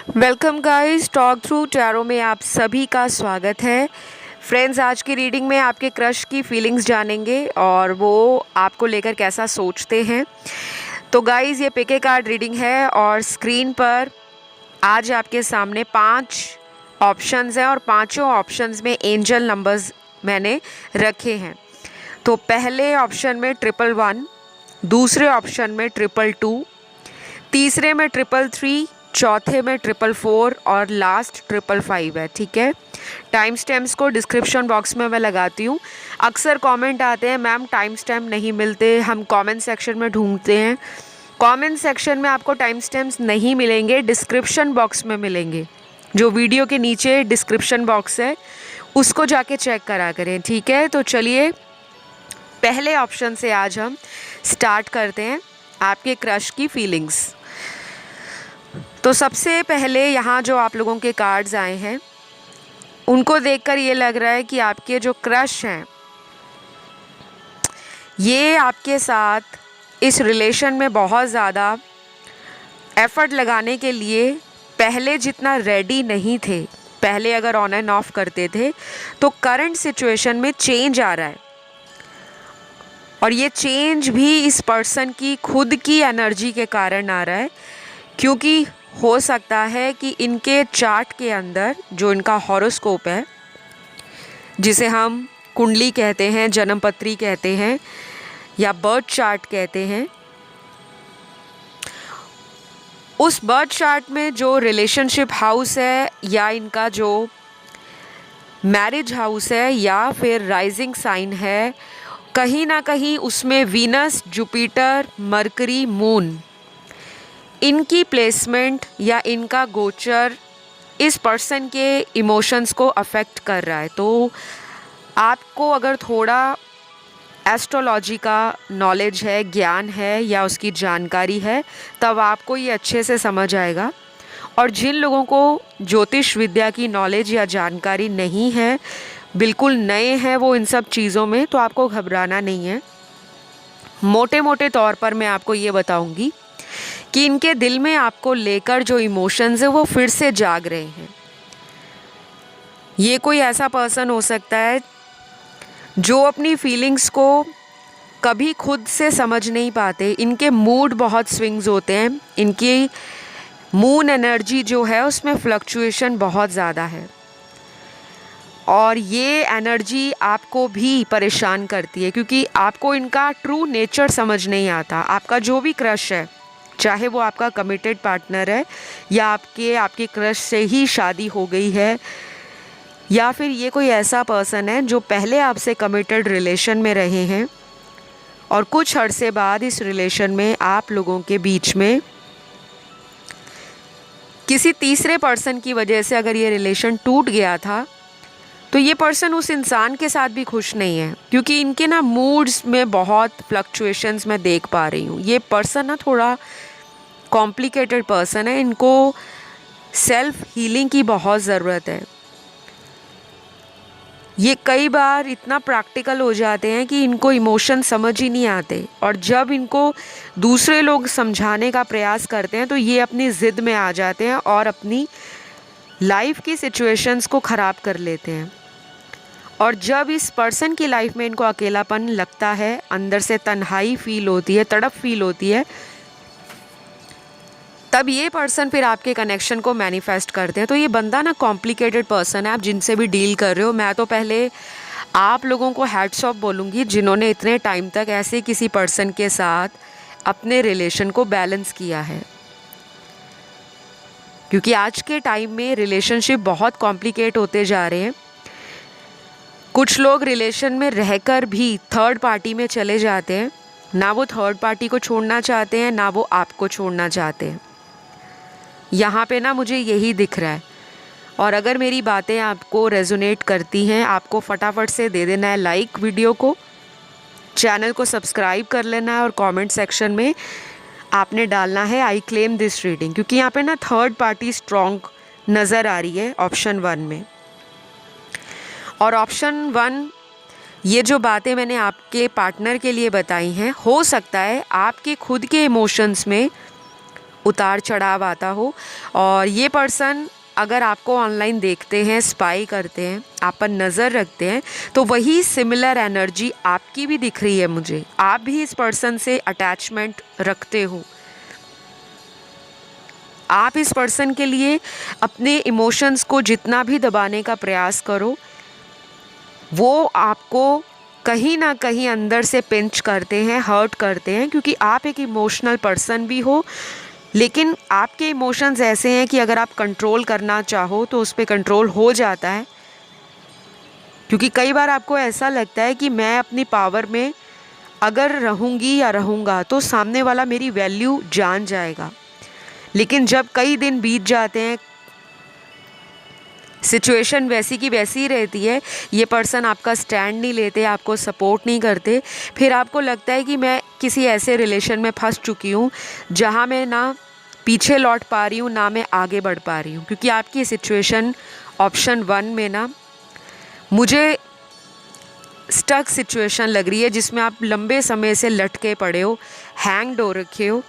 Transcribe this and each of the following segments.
Welcome guys, talk through tarot में आप सभी का स्वागत है। फ्रेंड्स, आज की रीडिंग में आपके क्रश की फीलिंग्स जानेंगे और वो आपको लेकर कैसा सोचते हैं। तो गाइस, ये पिक ए कार्ड रीडिंग है और स्क्रीन पर आज आपके सामने 5 ऑप्शंस हैं और पांचों ऑप्शंस में एंजल नंबर्स मैंने रखे हैं। तो पहले ऑप्शन में 111, दूसरे ऑप्शन में 222, तीसरे में 333, चौथे में 444 और लास्ट 555 है। ठीक है, टाइम स्टैम्प्स को डिस्क्रिप्शन बॉक्स में मैं लगाती हूँ। अक्सर कमेंट आते हैं, मैम टाइम स्टैम्प नहीं मिलते, हम कमेंट सेक्शन में ढूंढते हैं। कमेंट सेक्शन में आपको टाइम स्टैम्प्स नहीं मिलेंगे, डिस्क्रिप्शन बॉक्स में मिलेंगे। जो वीडियो के नीचे डिस्क्रिप्शन बॉक्स है उसको जाके चेक करा करें। ठीक है, तो चलिए पहले ऑप्शन से आज हम स्टार्ट करते हैं, आपके क्रश की फीलिंग्स। तो सबसे पहले यहाँ जो आप लोगों के कार्ड्स आए हैं उनको देखकर ये लग रहा है कि आपके जो क्रश हैं ये आपके साथ इस रिलेशन में बहुत ज़्यादा एफ़र्ट लगाने के लिए पहले जितना रेडी नहीं थे। पहले अगर ऑन एंड ऑफ करते थे तो करंट सिचुएशन में चेंज आ रहा है और ये चेंज भी इस पर्सन की खुद की एनर्जी के कारण आ रहा है, क्योंकि हो सकता है कि इनके चार्ट के अंदर जो इनका हॉरोस्कोप है, जिसे हम कुंडली कहते हैं, जन्मपत्री कहते हैं या बर्थ चार्ट कहते हैं, उस बर्थ चार्ट में जो रिलेशनशिप हाउस है या इनका जो मैरिज हाउस है या फिर राइजिंग साइन है, कहीं ना कहीं उसमें वीनस, जुपिटर, मरकरी, मून, इनकी प्लेसमेंट या इनका गोचर इस पर्सन के इमोशंस को अफेक्ट कर रहा है। तो आपको अगर थोड़ा एस्ट्रोलॉजी का नॉलेज है, ज्ञान है या उसकी जानकारी है, तब आपको ये अच्छे से समझ आएगा। और जिन लोगों को ज्योतिष विद्या की नॉलेज या जानकारी नहीं है, बिल्कुल नए हैं वो इन सब चीज़ों में, तो आपको घबराना नहीं है। मोटे मोटे तौर पर मैं आपको ये बताऊंगी कि इनके दिल में आपको लेकर जो इमोशंस है वो फिर से जाग रहे हैं। ये कोई ऐसा पर्सन हो सकता है जो अपनी फीलिंग्स को कभी खुद से समझ नहीं पाते। इनके मूड बहुत स्विंग्स होते हैं, इनकी मून एनर्जी जो है उसमें फ्लक्चुएशन बहुत ज़्यादा है और ये एनर्जी आपको भी परेशान करती है, क्योंकि आपको इनका ट्रू नेचर समझ नहीं आता। आपका जो भी क्रश है, चाहे वो आपका कमिटेड पार्टनर है या आपके क्रश से ही शादी हो गई है, या फिर ये कोई ऐसा पर्सन है जो पहले आपसे कमिटेड रिलेशन में रहे हैं और कुछ अरसे बाद इस रिलेशन में आप लोगों के बीच में किसी तीसरे पर्सन की वजह से अगर ये रिलेशन टूट गया था, तो ये पर्सन उस इंसान के साथ भी खुश नहीं है, क्योंकि इनके ना मूड्स में बहुत फ्लक्चुएशंस मैं देख पा रही हूँ। ये पर्सन ना थोड़ा कॉम्प्लिकेटेड पर्सन है, इनको सेल्फ हीलिंग की बहुत ज़रूरत है। ये कई बार इतना प्रैक्टिकल हो जाते हैं कि इनको इमोशन समझ ही नहीं आते, और जब इनको दूसरे लोग समझाने का प्रयास करते हैं तो ये अपनी ज़िद में आ जाते हैं और अपनी लाइफ की सिचुएशंस को ख़राब कर लेते हैं। और जब इस पर्सन की लाइफ में इनको अकेलापन लगता है, अंदर से तन्हाई फील होती है, तड़प फील होती है, तब ये पर्सन फिर आपके कनेक्शन को मैनिफेस्ट करते हैं। तो ये बंदा ना कॉम्प्लिकेटेड पर्सन है। आप जिनसे भी डील कर रहे हो, मैं तो पहले आप लोगों को हैट्स ऑफ बोलूँगी जिन्होंने इतने टाइम तक ऐसे किसी पर्सन के साथ अपने रिलेशन को बैलेंस किया है, क्योंकि आज के टाइम में रिलेशनशिप बहुत कॉम्प्लिकेट होते जा रहे हैं। कुछ लोग रिलेशन में रहकर भी थर्ड पार्टी में चले जाते हैं, ना वो थर्ड पार्टी को छोड़ना चाहते हैं ना वो आपको छोड़ना चाहते हैं। यहाँ पे ना मुझे यही दिख रहा है। और अगर मेरी बातें आपको रेजोनेट करती हैं, आपको फटाफट से दे देना है लाइक वीडियो को, चैनल को सब्सक्राइब कर लेना है और कमेंट सेक्शन में आपने डालना है आई क्लेम दिस रीडिंग, क्योंकि यहाँ पे ना थर्ड पार्टी स्ट्रॉन्ग नज़र आ रही है ऑप्शन 1 में। और ऑप्शन 1, ये जो बातें मैंने आपके पार्टनर के लिए बताई हैं, हो सकता है आपके खुद के इमोशंस में उतार चढ़ाव आता हो। और ये पर्सन अगर आपको ऑनलाइन देखते हैं, स्पाई करते हैं, आप पर नज़र रखते हैं, तो वही सिमिलर एनर्जी आपकी भी दिख रही है मुझे। आप भी इस पर्सन से अटैचमेंट रखते हो। आप इस पर्सन के लिए अपने इमोशंस को जितना भी दबाने का प्रयास करो, वो आपको कहीं ना कहीं अंदर से पिंच करते हैं, हर्ट करते हैं, क्योंकि आप एक इमोशनल पर्सन भी हो। लेकिन आपके इमोशंस ऐसे हैं कि अगर आप कंट्रोल करना चाहो तो उस पर कंट्रोल हो जाता है, क्योंकि कई बार आपको ऐसा लगता है कि मैं अपनी पावर में अगर रहूँगी या रहूँगा तो सामने वाला मेरी वैल्यू जान जाएगा। लेकिन जब कई दिन बीत जाते हैं, सिचुएशन वैसी की वैसी ही रहती है, ये पर्सन आपका स्टैंड नहीं लेते, आपको सपोर्ट नहीं करते, फिर आपको लगता है कि मैं किसी ऐसे रिलेशन में फंस चुकी हूँ जहाँ मैं ना पीछे लौट पा रही हूँ, ना मैं आगे बढ़ पा रही हूँ। क्योंकि आपकी सिचुएशन ऑप्शन 1 में ना मुझे स्टक सिचुएशन लग रही है, जिसमें आप लंबे समय से लटके पड़े हो, हैंग्ड हो रखे हो।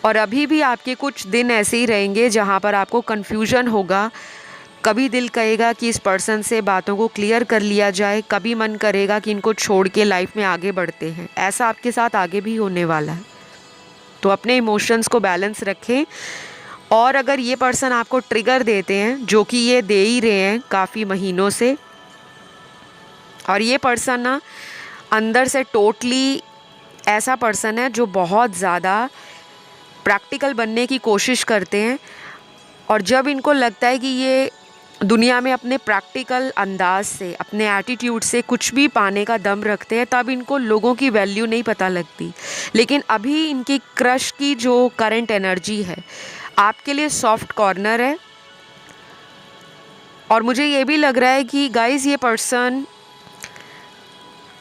और अभी भी आपके कुछ दिन ऐसे ही रहेंगे जहाँ पर आपको कन्फ्यूजन होगा। कभी दिल कहेगा कि इस पर्सन से बातों को क्लियर कर लिया जाए, कभी मन करेगा कि इनको छोड़ के लाइफ में आगे बढ़ते हैं। ऐसा आपके साथ आगे भी होने वाला है। तो अपने इमोशंस को बैलेंस रखें। और अगर ये पर्सन आपको ट्रिगर देते हैं, जो कि ये दे ही रहे हैं काफ़ी महीनों से, और ये पर्सन ना अंदर से टोटली ऐसा पर्सन है जो बहुत ज़्यादा प्रैक्टिकल बनने की कोशिश करते हैं। और जब इनको लगता है कि ये दुनिया में अपने प्रैक्टिकल अंदाज से, अपने एटीट्यूड से कुछ भी पाने का दम रखते हैं, तब इनको लोगों की वैल्यू नहीं पता लगती। लेकिन अभी इनकी क्रश की जो करंट एनर्जी है आपके लिए सॉफ्ट कॉर्नर है। और मुझे ये भी लग रहा है कि गाइस, ये पर्सन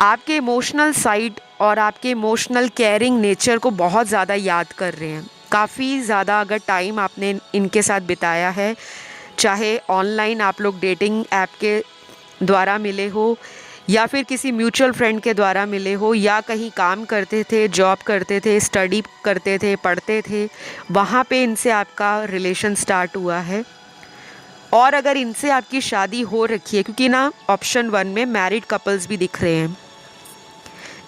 आपके इमोशनल साइड और आपके इमोशनल केयरिंग नेचर को बहुत ज़्यादा याद कर रहे हैं। काफ़ी ज़्यादा अगर टाइम आपने इनके साथ बिताया है, चाहे ऑनलाइन आप लोग डेटिंग ऐप के द्वारा मिले हो, या फिर किसी म्यूचुअल फ्रेंड के द्वारा मिले हो, या कहीं काम करते थे, जॉब करते थे, स्टडी करते थे, पढ़ते थे, वहाँ पे इनसे आपका रिलेशन स्टार्ट हुआ है। और अगर इनसे आपकी शादी हो रखी है, क्योंकि ना ऑप्शन 1 में मैरिड कपल्स भी दिख रहे हैं,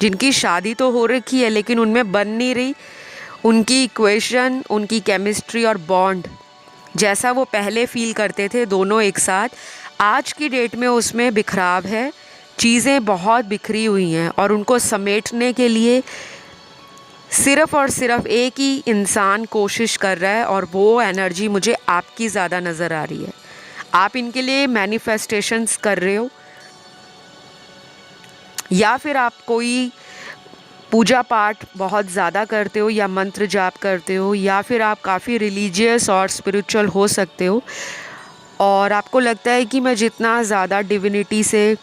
जिनकी शादी तो हो रखी है लेकिन उनमें बन नहीं रही उनकी इक्वेशन, उनकी केमिस्ट्री और बॉन्ड जैसा वो पहले फील करते थे दोनों एक साथ, आज की डेट में उसमें बिखराव है। चीज़ें बहुत बिखरी हुई हैं और उनको समेटने के लिए सिर्फ़ और सिर्फ एक ही इंसान कोशिश कर रहा है, और वो एनर्जी मुझे आपकी ज़्यादा नज़र आ रही है। आप इनके लिए मैनिफेस्टेशंस कर रहे हो, या फिर आप कोई पूजा पाठ बहुत ज़्यादा करते हो, या मंत्र जाप करते हो, या फिर आप काफ़ी रिलीजियस और स्पिरिचुअल हो सकते हो। और आपको लगता है कि मैं जितना ज़्यादा डिविनिटी से,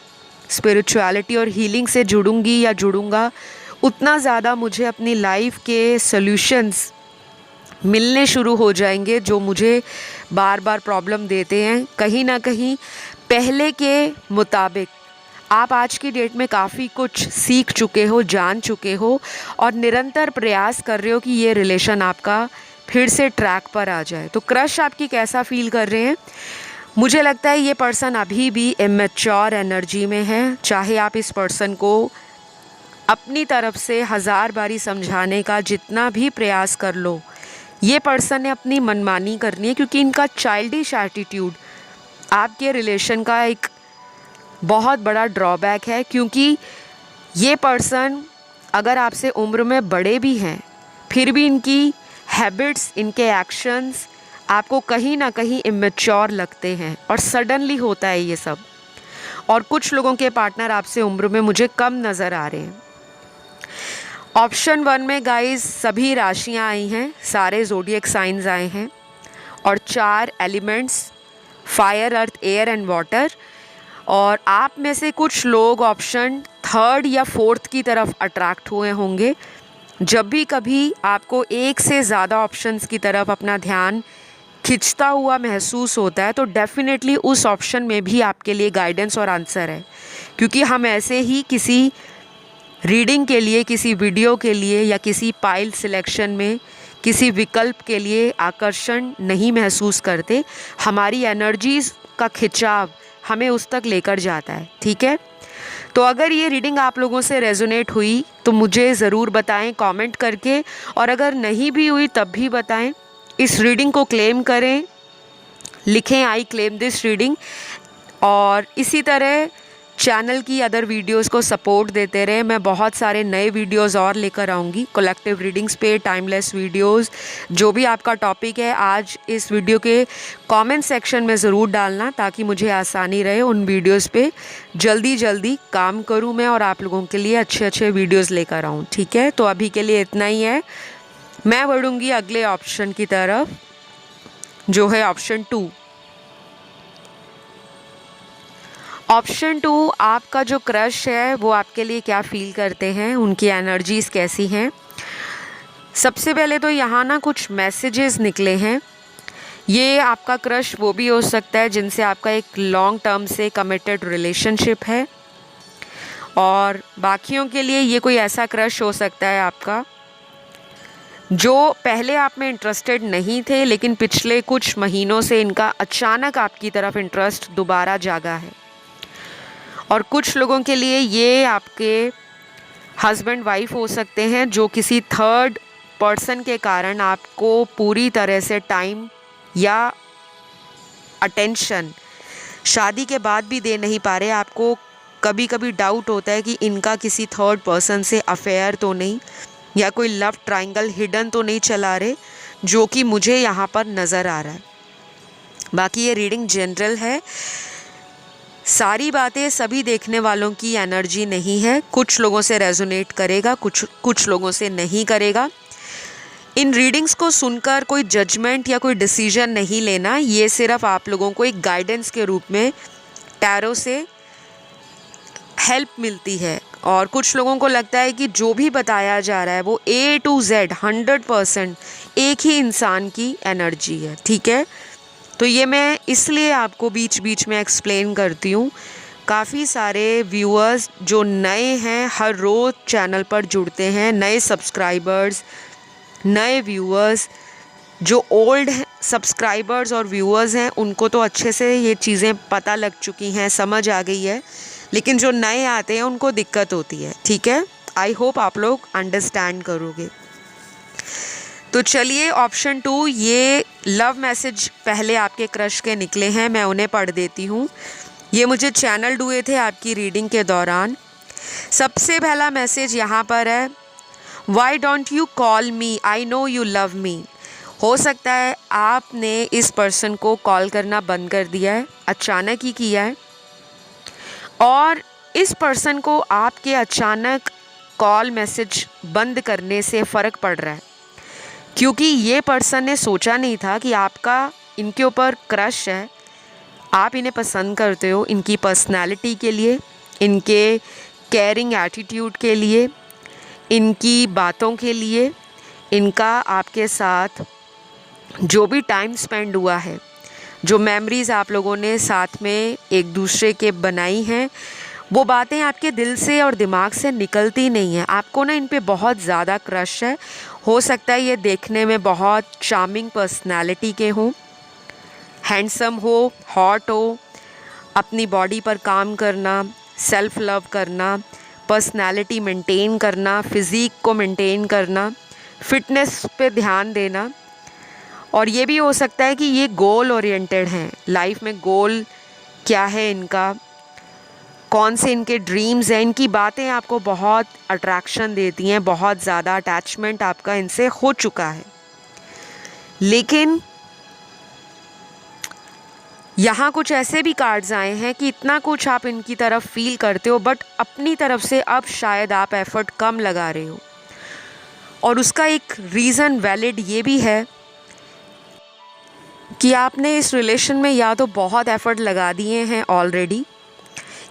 स्पिरिचुअलिटी और हीलिंग से जुड़ूंगी या जुड़ूंगा, उतना ज़्यादा मुझे अपनी लाइफ के सॉल्यूशंस मिलने शुरू हो जाएंगे, जो मुझे बार बार प्रॉब्लम देते हैं। कहीं ना कहीं पहले के मुताबिक आप आज की डेट में काफ़ी कुछ सीख चुके हो, जान चुके हो, और निरंतर प्रयास कर रहे हो कि ये रिलेशन आपका फिर से ट्रैक पर आ जाए। तो क्रश आपकी कैसा फील कर रहे हैं? मुझे लगता है ये पर्सन अभी भी इमेच्योर एनर्जी में है। चाहे आप इस पर्सन को अपनी तरफ से 1000 बारी समझाने का जितना भी प्रयास कर लो, ये पर्सन ने अपनी मनमानी करनी है, क्योंकि इनका चाइल्डिश एटीट्यूड आपके रिलेशन का एक बहुत बड़ा ड्रॉबैक है। क्योंकि ये पर्सन अगर आपसे उम्र में बड़े भी हैं, फिर भी इनकी हैबिट्स, इनके एक्शंस आपको कहीं ना कहीं इमेच्योर लगते हैं, और सडनली होता है ये सब। और कुछ लोगों के पार्टनर आपसे उम्र में मुझे कम नज़र आ रहे हैं। ऑप्शन 1 में गाइस सभी राशियां आई हैं, सारे ज़ोडिएक साइंस आए हैं, और 4 elements, fire, earth, air and water. और आप में से कुछ लोग ऑप्शन 3rd या 4th की तरफ अट्रैक्ट हुए होंगे। जब भी कभी आपको एक से ज़्यादा ऑप्शंस की तरफ अपना ध्यान खिंचता हुआ महसूस होता है, तो डेफिनेटली उस ऑप्शन में भी आपके लिए गाइडेंस और आंसर है। क्योंकि हम ऐसे ही किसी रीडिंग के लिए, किसी वीडियो के लिए, या किसी पाइल सिलेक्शन में किसी विकल्प के लिए आकर्षण नहीं महसूस करते। हमारी एनर्जीज का खिंचाव हमें उस तक लेकर जाता है। ठीक है, तो अगर ये रीडिंग आप लोगों से रेजोनेट हुई तो मुझे ज़रूर बताएं कमेंट करके, और अगर नहीं भी हुई तब भी बताएं। इस रीडिंग को क्लेम करें, लिखें आई क्लेम दिस रीडिंग, और इसी तरह चैनल की अदर वीडियोस को सपोर्ट देते रहे। मैं बहुत सारे नए वीडियोस और लेकर आऊँगी कलेक्टिव रीडिंग्स पे, टाइमलेस वीडियोस। जो भी आपका टॉपिक है आज इस वीडियो के कमेंट सेक्शन में ज़रूर डालना, ताकि मुझे आसानी रहे उन वीडियोस पे जल्दी काम करूँ मैं और आप लोगों के लिए अच्छे वीडियोज़ लेकर आऊँ। ठीक है, तो अभी के लिए इतना ही है। मैं बढ़ूँगी अगले ऑप्शन की तरफ, जो है ऑप्शन 2। ऑप्शन 2, आपका जो क्रश है वो आपके लिए क्या फील करते हैं, उनकी एनर्जीज़ कैसी हैं। सबसे पहले तो यहाँ ना कुछ मैसेजेस निकले हैं। ये आपका क्रश वो भी हो सकता है जिनसे आपका एक लॉन्ग टर्म से कमिटेड रिलेशनशिप है, और बाकियों के लिए ये कोई ऐसा क्रश हो सकता है आपका जो पहले आप में इंटरेस्टेड नहीं थे, लेकिन पिछले कुछ महीनों से इनका अचानक आपकी तरफ इंटरेस्ट दोबारा जागा है। और कुछ लोगों के लिए ये आपके हस्बैंड वाइफ हो सकते हैं, जो किसी थर्ड पर्सन के कारण आपको पूरी तरह से टाइम या अटेंशन शादी के बाद भी दे नहीं पा रहे। आपको कभी कभी डाउट होता है कि इनका किसी थर्ड पर्सन से अफेयर तो नहीं, या कोई लव ट्रायंगल हिडन तो नहीं चला रहे, जो कि मुझे यहाँ पर नज़र आ रहा है। बाकी ये रीडिंग जनरल है, सारी बातें सभी देखने वालों की एनर्जी नहीं है। कुछ लोगों से रेजोनेट करेगा, कुछ लोगों से नहीं करेगा। इन रीडिंग्स को सुनकर कोई जजमेंट या कोई डिसीजन नहीं लेना, ये सिर्फ आप लोगों को एक गाइडेंस के रूप में टैरो से हेल्प मिलती है। और कुछ लोगों को लगता है कि जो भी बताया जा रहा है वो A to Z 100% एक ही इंसान की एनर्जी है। ठीक है, तो ये मैं इसलिए आपको बीच बीच में एक्सप्लेन करती हूँ। काफ़ी सारे व्यूअर्स जो नए हैं हर रोज़ चैनल पर जुड़ते हैं, नए सब्सक्राइबर्स, नए व्यूअर्स, जो ओल्ड सब्सक्राइबर्स और व्यूअर्स हैं उनको तो अच्छे से ये चीज़ें पता लग चुकी हैं, समझ आ गई है, लेकिन जो नए आते हैं उनको दिक्कत होती है। ठीक है, आई होप आप लोग अंडरस्टैंड करोगे। तो चलिए ऑप्शन 2, ये लव मैसेज पहले आपके क्रश के निकले हैं, मैं उन्हें पढ़ देती हूँ। ये मुझे चैनल हुए थे आपकी रीडिंग के दौरान। सबसे पहला मैसेज यहाँ पर है, why don't you call me, I know you love me. हो सकता है आपने इस पर्सन को कॉल करना बंद कर दिया है, अचानक ही किया है, और इस पर्सन को आपके अचानक कॉल मैसेज बंद करने से फ़र्क पड़ रहा है, क्योंकि ये पर्सन ने सोचा नहीं था कि आपका इनके ऊपर क्रश है, आप इन्हें पसंद करते हो इनकी पर्सनैलिटी के लिए, इनके केयरिंग एटीट्यूड के लिए, इनकी बातों के लिए, इनका आपके साथ जो भी टाइम स्पेंड हुआ है, जो मेमोरीज़ आप लोगों ने साथ में एक दूसरे के बनाई हैं, वो बातें आपके दिल से और दिमाग से निकलती नहीं हैं। आपको ना इन पे बहुत ज़्यादा क्रश है। हो सकता है ये देखने में बहुत चार्मिंग पर्सनालिटी के हों, हैंडसम हो, हॉट हो, अपनी बॉडी पर काम करना, सेल्फ लव करना, पर्सनालिटी मेंटेन करना, फिज़ीक को मेंटेन करना, फिटनेस पे ध्यान देना। और ये भी हो सकता है कि ये गोल ओरिएंटेड हैं, लाइफ में गोल क्या है इनका, कौन से इनके ड्रीम्स हैं, इनकी बातें आपको बहुत अट्रैक्शन देती हैं, बहुत ज़्यादा अटैचमेंट आपका इनसे हो चुका है। लेकिन यहाँ कुछ ऐसे भी कार्ड्स आए हैं कि इतना कुछ आप इनकी तरफ फील करते हो, बट अपनी तरफ से अब शायद आप एफ़र्ट कम लगा रहे हो। और उसका एक रीज़न वैलिड ये भी है कि आपने इस रिलेशन में या तो बहुत एफ़र्ट लगा दिए हैं ऑलरेडी,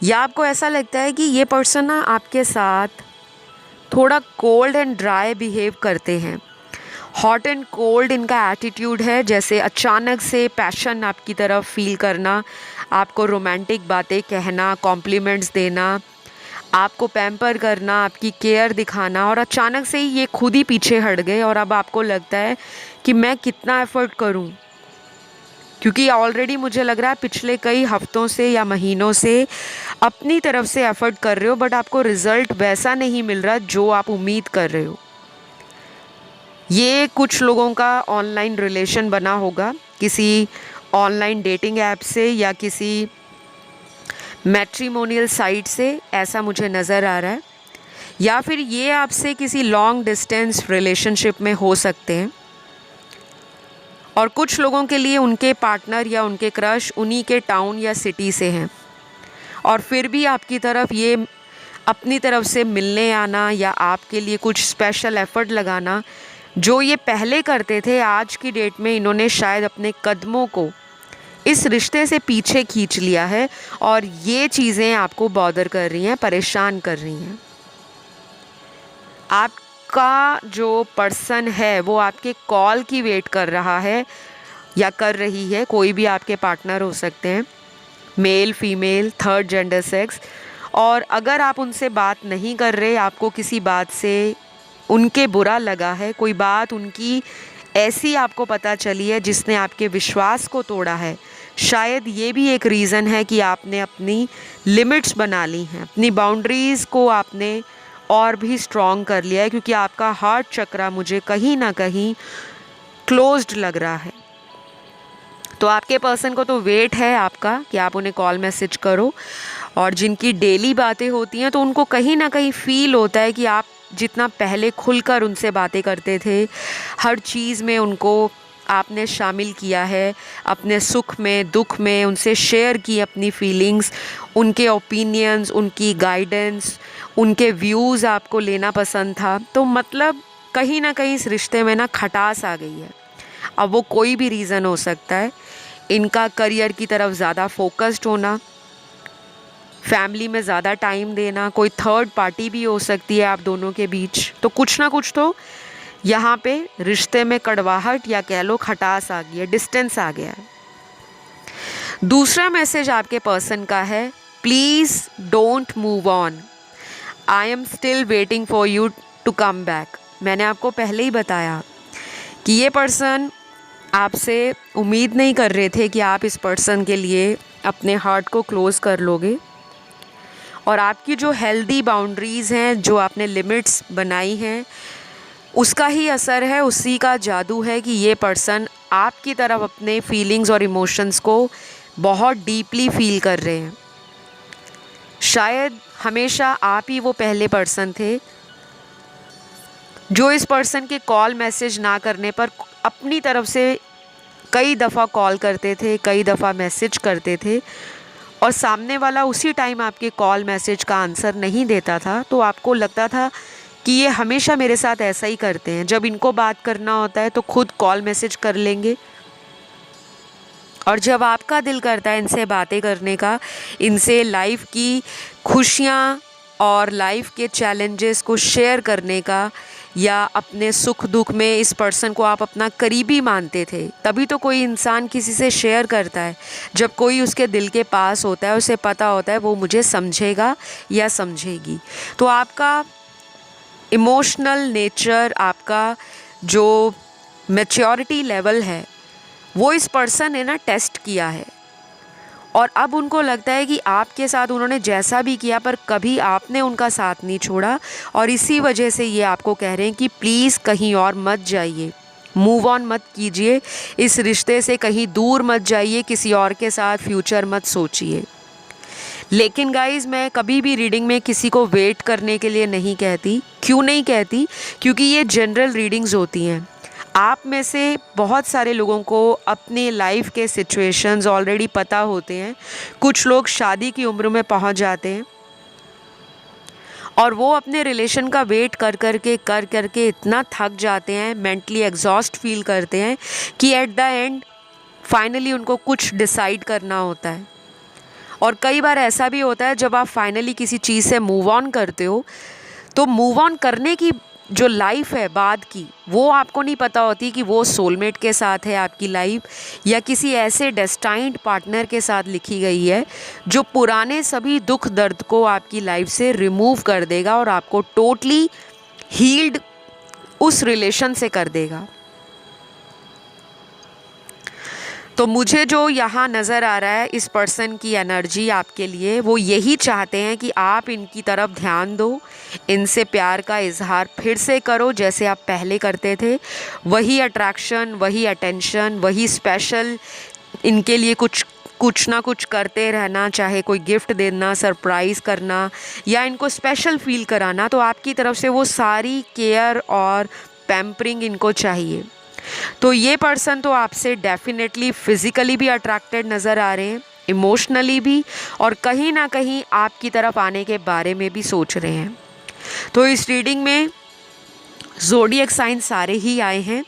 या आपको ऐसा लगता है कि ये पर्सन ना आपके साथ थोड़ा कोल्ड एंड ड्राई बिहेव करते हैं। हॉट एंड कोल्ड इनका एटीट्यूड है, जैसे अचानक से पैशन आपकी तरफ फील करना, आपको रोमांटिक बातें कहना, कॉम्प्लीमेंट्स देना, आपको पैम्पर करना, आपकी केयर दिखाना, और अचानक से ही ये खुद ही पीछे हट गए और अब आपको लगता है कि मैं कितना एफ़र्ट करूं, क्योंकि ऑलरेडी मुझे लग रहा है पिछले कई हफ्तों से या महीनों से अपनी तरफ से एफ़र्ट कर रहे हो, बट आपको रिज़ल्ट वैसा नहीं मिल रहा जो आप उम्मीद कर रहे हो। ये कुछ लोगों का ऑनलाइन रिलेशन बना होगा किसी ऑनलाइन डेटिंग ऐप से या किसी मैट्रिमोनियल साइट से, ऐसा मुझे नज़र आ रहा है। या फिर ये आपसे किसी लॉन्ग डिस्टेंस रिलेशनशिप में हो सकते हैं, और कुछ लोगों के लिए उनके पार्टनर या उनके क्रश उन्हीं के टाउन या सिटी से हैं, और फिर भी आपकी तरफ ये अपनी तरफ से मिलने आना या आपके लिए कुछ स्पेशल एफ़र्ट लगाना जो ये पहले करते थे, आज की डेट में इन्होंने शायद अपने कदमों को इस रिश्ते से पीछे खींच लिया है, और ये चीज़ें आपको बॉदर कर रही हैं, परेशान कर रही हैं। आपका जो पर्सन है वो आपके कॉल की वेट कर रहा है या कर रही है, कोई भी आपके पार्टनर हो सकते हैं, male, female, third gender, sex. और अगर आप उनसे बात नहीं कर रहे, आपको किसी बात से उनके बुरा लगा है, कोई बात उनकी ऐसी आपको पता चली है जिसने आपके विश्वास को तोड़ा है, शायद ये भी एक रीज़न है कि आपने अपनी लिमिट्स बना ली हैं, अपनी बाउंड्रीज़ को आपने और भी स्ट्रॉन्ग कर लिया है, क्योंकि आपका हार्ट चक्रा मुझे कहीं ना कहीं क्लोज्ड लग रहा है। तो आपके पर्सन को तो वेट है आपका कि आप उन्हें कॉल मैसेज करो, और जिनकी डेली बातें होती हैं तो उनको कहीं ना कहीं फ़ील होता है कि आप जितना पहले खुलकर उनसे बातें करते थे, हर चीज़ में उनको आपने शामिल किया है, अपने सुख में, दुख में उनसे शेयर की अपनी फीलिंग्स, उनके ओपिनियंस, उनकी गाइडेंस, उनके व्यूज़ आपको लेना पसंद था। तो मतलब कहीं ना कहीं इस रिश्ते में ना खटास आ गई है। अब वो कोई भी रीज़न हो सकता है, इनका करियर की तरफ ज़्यादा फोकस्ड होना, फैमिली में ज़्यादा टाइम देना, कोई थर्ड पार्टी भी हो सकती है आप दोनों के बीच। तो कुछ ना कुछ तो यहाँ पे रिश्ते में कड़वाहट या कह लो खटास आ गई है, डिस्टेंस आ गया है। दूसरा मैसेज आपके पर्सन का है, please don't move on, I am still waiting for you to come back. मैंने आपको पहले ही बताया कि ये पर्सन आपसे उम्मीद नहीं कर रहे थे कि आप इस पर्सन के लिए अपने हार्ट को क्लोज़ कर लोगे, और आपकी जो हेल्दी बाउंड्रीज़ हैं, जो आपने लिमिट्स बनाई हैं, उसका ही असर है, उसी का जादू है कि ये पर्सन आपकी तरफ अपने फीलिंग्स और इमोशंस को बहुत डीपली फील कर रहे हैं। शायद हमेशा आप ही वो पहले पर्सन थे जो इस पर्सन के कॉल मैसेज ना करने पर अपनी तरफ से कई दफ़ा कॉल करते थे, कई दफ़ा मैसेज करते थे, और सामने वाला उसी टाइम आपके कॉल मैसेज का आंसर नहीं देता था। तो आपको लगता था कि ये हमेशा मेरे साथ ऐसा ही करते हैं, जब इनको बात करना होता है तो खुद कॉल मैसेज कर लेंगे, और जब आपका दिल करता है इनसे बातें करने का, इनसे लाइफ की खुशियाँ और लाइफ के चैलेंजेस को शेयर करने का, या अपने सुख दुख में इस पर्सन को आप अपना करीबी मानते थे, तभी तो कोई इंसान किसी से शेयर करता है, जब कोई उसके दिल के पास होता है, उसे पता होता है वो मुझे समझेगा या समझेगी। तो आपका इमोशनल नेचर, आपका जो मैच्योरिटी लेवल है, वो इस पर्सन ने ना टेस्ट किया है, और अब उनको लगता है कि आपके साथ उन्होंने जैसा भी किया पर कभी आपने उनका साथ नहीं छोड़ा, और इसी वजह से ये आपको कह रहे हैं कि प्लीज़ कहीं और मत जाइए, मूव ऑन मत कीजिए, इस रिश्ते से कहीं दूर मत जाइए, किसी और के साथ फ्यूचर मत सोचिए। लेकिन गाइज़, मैं कभी भी रीडिंग में किसी को वेट करने के लिए नहीं कहती। क्यों नहीं कहती? क्योंकि ये जनरल रीडिंग्स होती हैं। आप में से बहुत सारे लोगों को अपने लाइफ के सिचुएशंस ऑलरेडी पता होते हैं। कुछ लोग शादी की उम्र में पहुंच जाते हैं और वो अपने रिलेशन का वेट कर करके इतना थक जाते हैं, मेंटली एग्जॉस्ट फील करते हैं कि एट द एंड फाइनली उनको कुछ डिसाइड करना होता है। और कई बार ऐसा भी होता है, जब आप फाइनली किसी चीज़ से मूव ऑन करते हो तो मूव ऑन करने की जो लाइफ है बाद की, वो आपको नहीं पता होती कि वो सोलमेट के साथ है आपकी लाइफ, या किसी ऐसे डेस्टाइन्ड पार्टनर के साथ लिखी गई है जो पुराने सभी दुख दर्द को आपकी लाइफ से रिमूव कर देगा और आपको टोटली हील्ड उस रिलेशन से कर देगा। तो मुझे जो यहाँ नज़र आ रहा है इस पर्सन की एनर्जी आपके लिए, वो यही चाहते हैं कि आप इनकी तरफ ध्यान दो, इनसे प्यार का इजहार फिर से करो जैसे आप पहले करते थे। वही अट्रैक्शन, वही अटेंशन, वही स्पेशल, इनके लिए कुछ ना कुछ करते रहना, चाहे कोई गिफ्ट देना, सरप्राइज़ करना या इनको स्पेशल फील कराना। तो आपकी तरफ से वो सारी केयर और पैम्परिंग इनको चाहिए। तो ये पर्सन तो आपसे डेफिनेटली फिज़िकली भी अट्रैक्टेड नज़र आ रहे हैं, इमोशनली भी, और कहीं ना कहीं आपकी तरफ आने के बारे में भी सोच रहे हैं। तो इस रीडिंग में ज़ोडिएक साइन सारे ही आए हैं।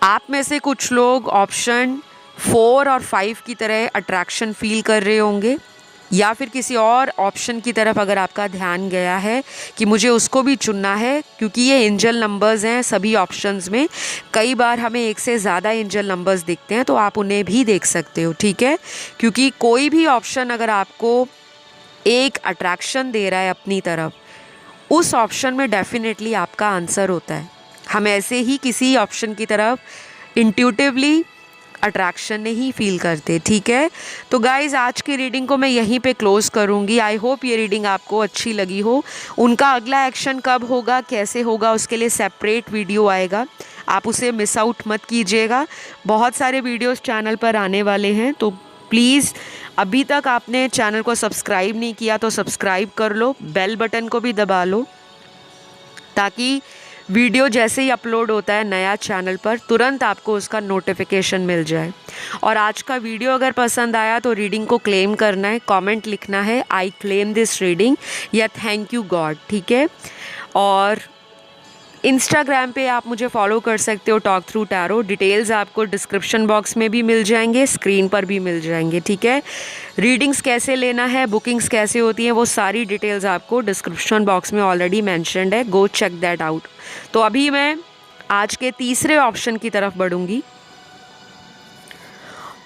आप में से कुछ लोग ऑप्शन 4 और 5 की तरह अट्रैक्शन फील कर रहे होंगे, या फिर किसी और ऑप्शन की तरफ अगर आपका ध्यान गया है कि मुझे उसको भी चुनना है, क्योंकि ये एंजल नंबर्स हैं सभी ऑप्शंस में। कई बार हमें एक से ज़्यादा एंजल नंबर्स दिखते हैं, तो आप उन्हें भी देख सकते हो, ठीक है। क्योंकि कोई भी ऑप्शन अगर आपको एक अट्रैक्शन दे रहा है अपनी तरफ, उस ऑप्शन में डेफिनेटली आपका आंसर होता है। हम ऐसे ही किसी ऑप्शन की तरफ इंट्यूटिवली अट्रैक्शन नहीं फील करते, ठीक है। तो गाइज़, आज की रीडिंग को मैं यहीं पे क्लोज़ करूँगी। आई होप ये रीडिंग आपको अच्छी लगी हो। उनका अगला एक्शन कब होगा, कैसे होगा, उसके लिए सेपरेट वीडियो आएगा, आप उसे मिस आउट मत कीजिएगा। बहुत सारे वीडियोस चैनल पर आने वाले हैं, तो प्लीज़ अभी तक आपने चैनल को सब्सक्राइब नहीं किया तो सब्सक्राइब कर लो, बेल बटन को भी दबा लो, ताकि वीडियो जैसे ही अपलोड होता है नया चैनल पर तुरंत आपको उसका नोटिफिकेशन मिल जाए। और आज का वीडियो अगर पसंद आया तो रीडिंग को क्लेम करना है, कमेंट लिखना है आई क्लेम दिस रीडिंग या थैंक यू गॉड, ठीक है। और इंस्टाग्राम पे आप मुझे फॉलो कर सकते हो, टॉक थ्रू टैरो। डिटेल्स आपको डिस्क्रिप्शन बॉक्स में भी मिल जाएंगे, स्क्रीन पर भी मिल जाएंगे, ठीक है। रीडिंग्स कैसे लेना है, बुकिंग्स कैसे होती हैं, वो सारी डिटेल्स आपको डिस्क्रिप्शन बॉक्स में ऑलरेडी मैंशनड है, गो चेक दैट आउट। तो अभी मैं आज के तीसरे ऑप्शन की तरफ बढ़ूँगी।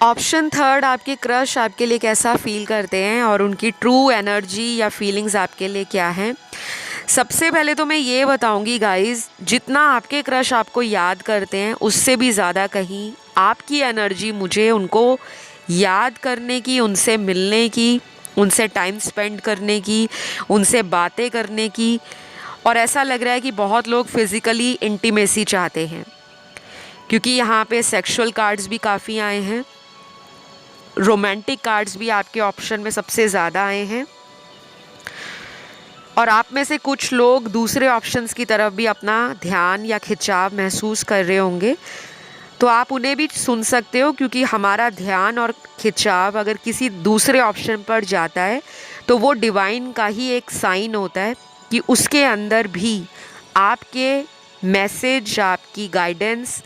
ऑप्शन 3, आपके क्रश आपके लिए कैसा फील करते हैं और उनकी ट्रू एनर्जी या फीलिंग्स आपके लिए क्या हैं। सबसे पहले तो मैं ये बताऊंगी गाइस, जितना आपके क्रश आपको याद करते हैं उससे भी ज़्यादा कहीं आपकी एनर्जी मुझे उनको याद करने की, उनसे मिलने की, उनसे टाइम स्पेंड करने की, उनसे बातें करने की, और ऐसा लग रहा है कि बहुत लोग फिज़िकली इंटीमेसी चाहते हैं, क्योंकि यहाँ पे सेक्सुअल कार्ड्स भी काफ़ी आए हैं, रोमांटिक कार्ड्स भी आपके ऑप्शन में सबसे ज़्यादा आए हैं, और आप में से कुछ लोग दूसरे ऑप्शंस की तरफ भी अपना ध्यान या खिंचाव महसूस कर रहे होंगे। तो आप उन्हें भी सुन सकते हो, क्योंकि हमारा ध्यान और खिंचाव अगर किसी दूसरे ऑप्शन पर जाता है तो वो डिवाइन का ही एक साइन होता है कि उसके अंदर भी आपके मैसेज, आपकी गाइडेंस,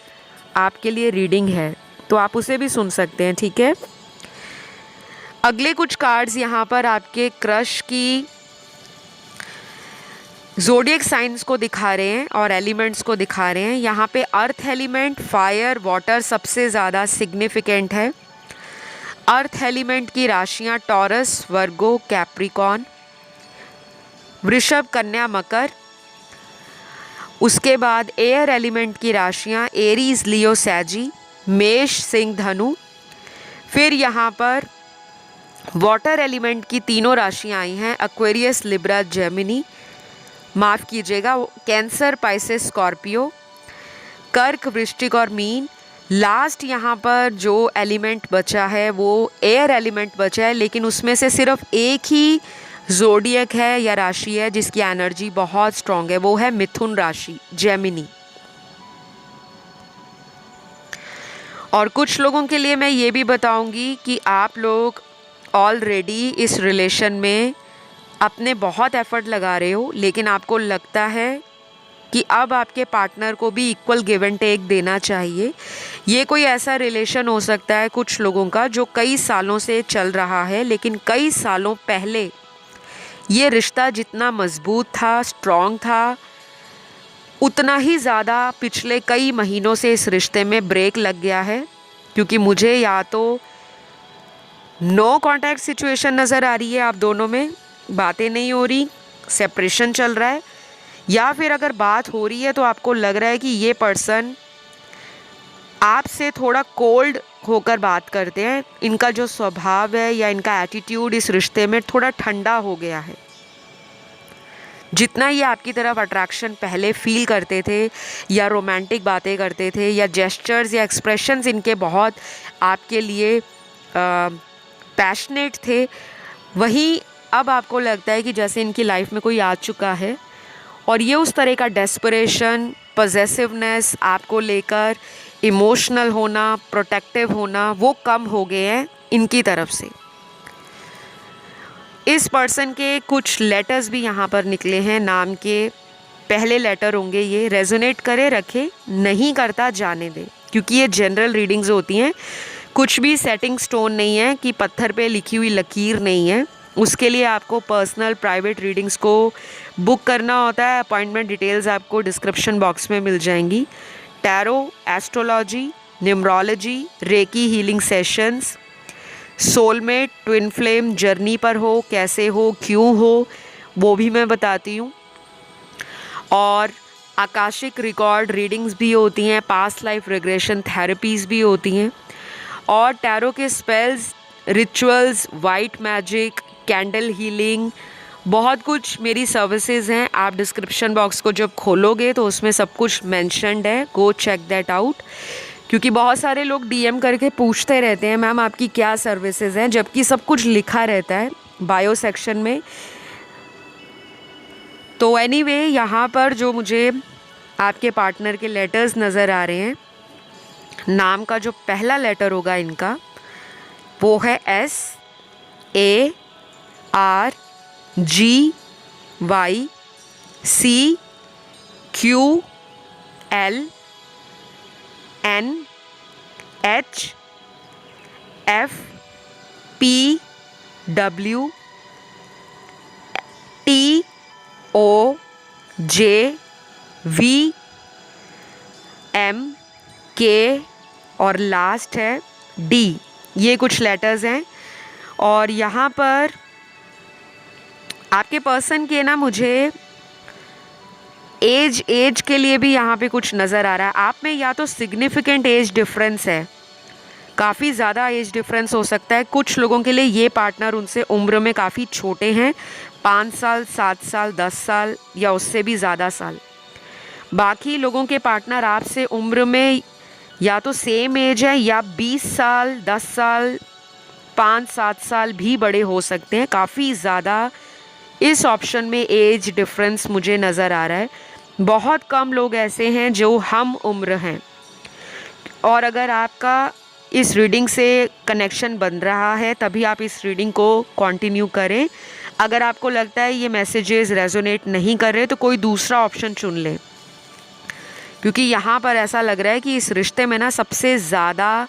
आपके लिए रीडिंग है, तो आप उसे भी सुन सकते हैं, ठीक है। अगले कुछ कार्ड्स यहाँ पर आपके क्रश की ज़ोडिएक साइंस को दिखा रहे हैं और एलिमेंट्स को दिखा रहे हैं। यहाँ पे अर्थ एलिमेंट, फायर, वाटर सबसे ज़्यादा सिग्निफिकेंट है। अर्थ एलिमेंट की राशियाँ टॉरस, वर्गो, कैप्रिकॉन, वृषभ, कन्या, मकर। उसके बाद एयर एलिमेंट की राशियाँ एरीज, लियो, सैजी, मेष, सिंह, धनु। फिर यहाँ पर वाटर एलिमेंट की तीनों राशियाँ आई हैं, एक्वेरियस, लिब्रा, जेमिनी, माफ़ कीजिएगा, कैंसर, पाइसेस, स्कॉर्पियो, कर्क, वृश्चिक और मीन। लास्ट यहाँ पर जो एलिमेंट बचा है वो एयर एलिमेंट बचा है, लेकिन उसमें से सिर्फ एक ही ज़ोडिएक है या राशि है जिसकी एनर्जी बहुत स्ट्रॉन्ग है, वो है मिथुन राशि, जेमिनी। और कुछ लोगों के लिए मैं ये भी बताऊंगी कि आप लोग ऑलरेडी इस रिलेशन में अपने बहुत एफर्ट लगा रहे हो, लेकिन आपको लगता है कि अब आपके पार्टनर को भी इक्वल गिव एंड टेक देना चाहिए। ये कोई ऐसा रिलेशन हो सकता है कुछ लोगों का जो कई सालों से चल रहा है, लेकिन कई सालों पहले ये रिश्ता जितना मजबूत था, स्ट्रॉन्ग था, उतना ही ज़्यादा पिछले कई महीनों से इस रिश्ते में ब्रेक लग गया है, क्योंकि मुझे या तो नो कांटेक्ट सिचुएशन नज़र आ रही है, आप दोनों में बातें नहीं हो रही, सेपरेशन चल रहा है, या फिर अगर बात हो रही है तो आपको लग रहा है कि ये पर्सन आपसे थोड़ा कोल्ड होकर बात करते हैं। इनका जो स्वभाव है या इनका एटीट्यूड इस रिश्ते में थोड़ा ठंडा हो गया है। जितना ये आपकी तरफ अट्रैक्शन पहले फील करते थे या रोमांटिक बातें करते थे या जेस्चर्स या एक्सप्रेशंस इनके बहुत आपके लिए पैशनेट थे, वहीं अब आपको लगता है कि जैसे इनकी लाइफ में कोई आ चुका है और ये उस तरह का डेस्परेशन, पॉसेसिवनेस आपको लेकर, इमोशनल होना, प्रोटेक्टिव होना, वो कम हो गए हैं इनकी तरफ से। इस पर्सन के कुछ लेटर्स भी यहाँ पर निकले हैं, नाम के पहले लेटर होंगे ये। रेजोनेट करे रखे, नहीं करता जाने दे, क्योंकि ये जनरल रीडिंग्स होती हैं, कुछ भी सेटिंग स्टोन नहीं है कि पत्थर पे लिखी हुई लकीर नहीं है। उसके लिए आपको पर्सनल प्राइवेट रीडिंग्स को बुक करना होता है। अपॉइंटमेंट डिटेल्स आपको डिस्क्रिप्शन बॉक्स में मिल जाएंगी। Tarot, astrology, numerology, recce healing sessions, soulmate, twin flame journey पर हो, कैसे हो, क्यों हो, वो भी मैं बताती हूँ। और आकाशिक रिकॉर्ड रीडिंग्स भी होती हैं, पास्ट लाइफ रिग्रेशन थेरेपीज़ भी होती हैं, और टैरो के spells, rituals, white magic, candle healing, बहुत कुछ मेरी सर्विसेज हैं। आप डिस्क्रिप्शन बॉक्स को जब खोलोगे तो उसमें सब कुछ मेंशन्ड है, गो चेक दैट आउट। क्योंकि बहुत सारे लोग डीएम करके पूछते रहते हैं मैम आपकी क्या सर्विसेज हैं, जबकि सब कुछ लिखा रहता है बायो सेक्शन में। तो एनीवे, यहाँ पर जो मुझे आपके पार्टनर के लेटर्स नज़र आ रहे हैं, नाम का जो पहला लेटर होगा इनका वो है SARQLNHFPWTOJVM और लास्ट है डी। ये कुछ लेटर्स हैं। और यहाँ पर आपके पर्सन के ना मुझे एज के लिए भी यहाँ पे कुछ नज़र आ रहा है। आप में या तो सिग्निफिकेंट एज डिफरेंस है, काफ़ी ज़्यादा एज डिफरेंस हो सकता है। कुछ लोगों के लिए ये पार्टनर उनसे उम्र में काफ़ी छोटे हैं, 5 साल, 7 साल, 10 साल या उससे भी ज़्यादा साल। बाकी लोगों के पार्टनर आपसे उम्र में या तो सेम एज है या 20 साल, 10 साल, 5-7 साल भी बड़े हो सकते हैं। काफ़ी ज़्यादा इस ऑप्शन में एज डिफरेंस मुझे नज़र आ रहा है। बहुत कम लोग ऐसे हैं जो हम उम्र हैं। और अगर आपका इस रीडिंग से कनेक्शन बन रहा है तभी आप इस रीडिंग को कंटिन्यू करें। अगर आपको लगता है ये मैसेजेस रेजोनेट नहीं कर रहे तो कोई दूसरा ऑप्शन चुन लें, क्योंकि यहाँ पर ऐसा लग रहा है कि इस रिश्ते में ना सबसे ज़्यादा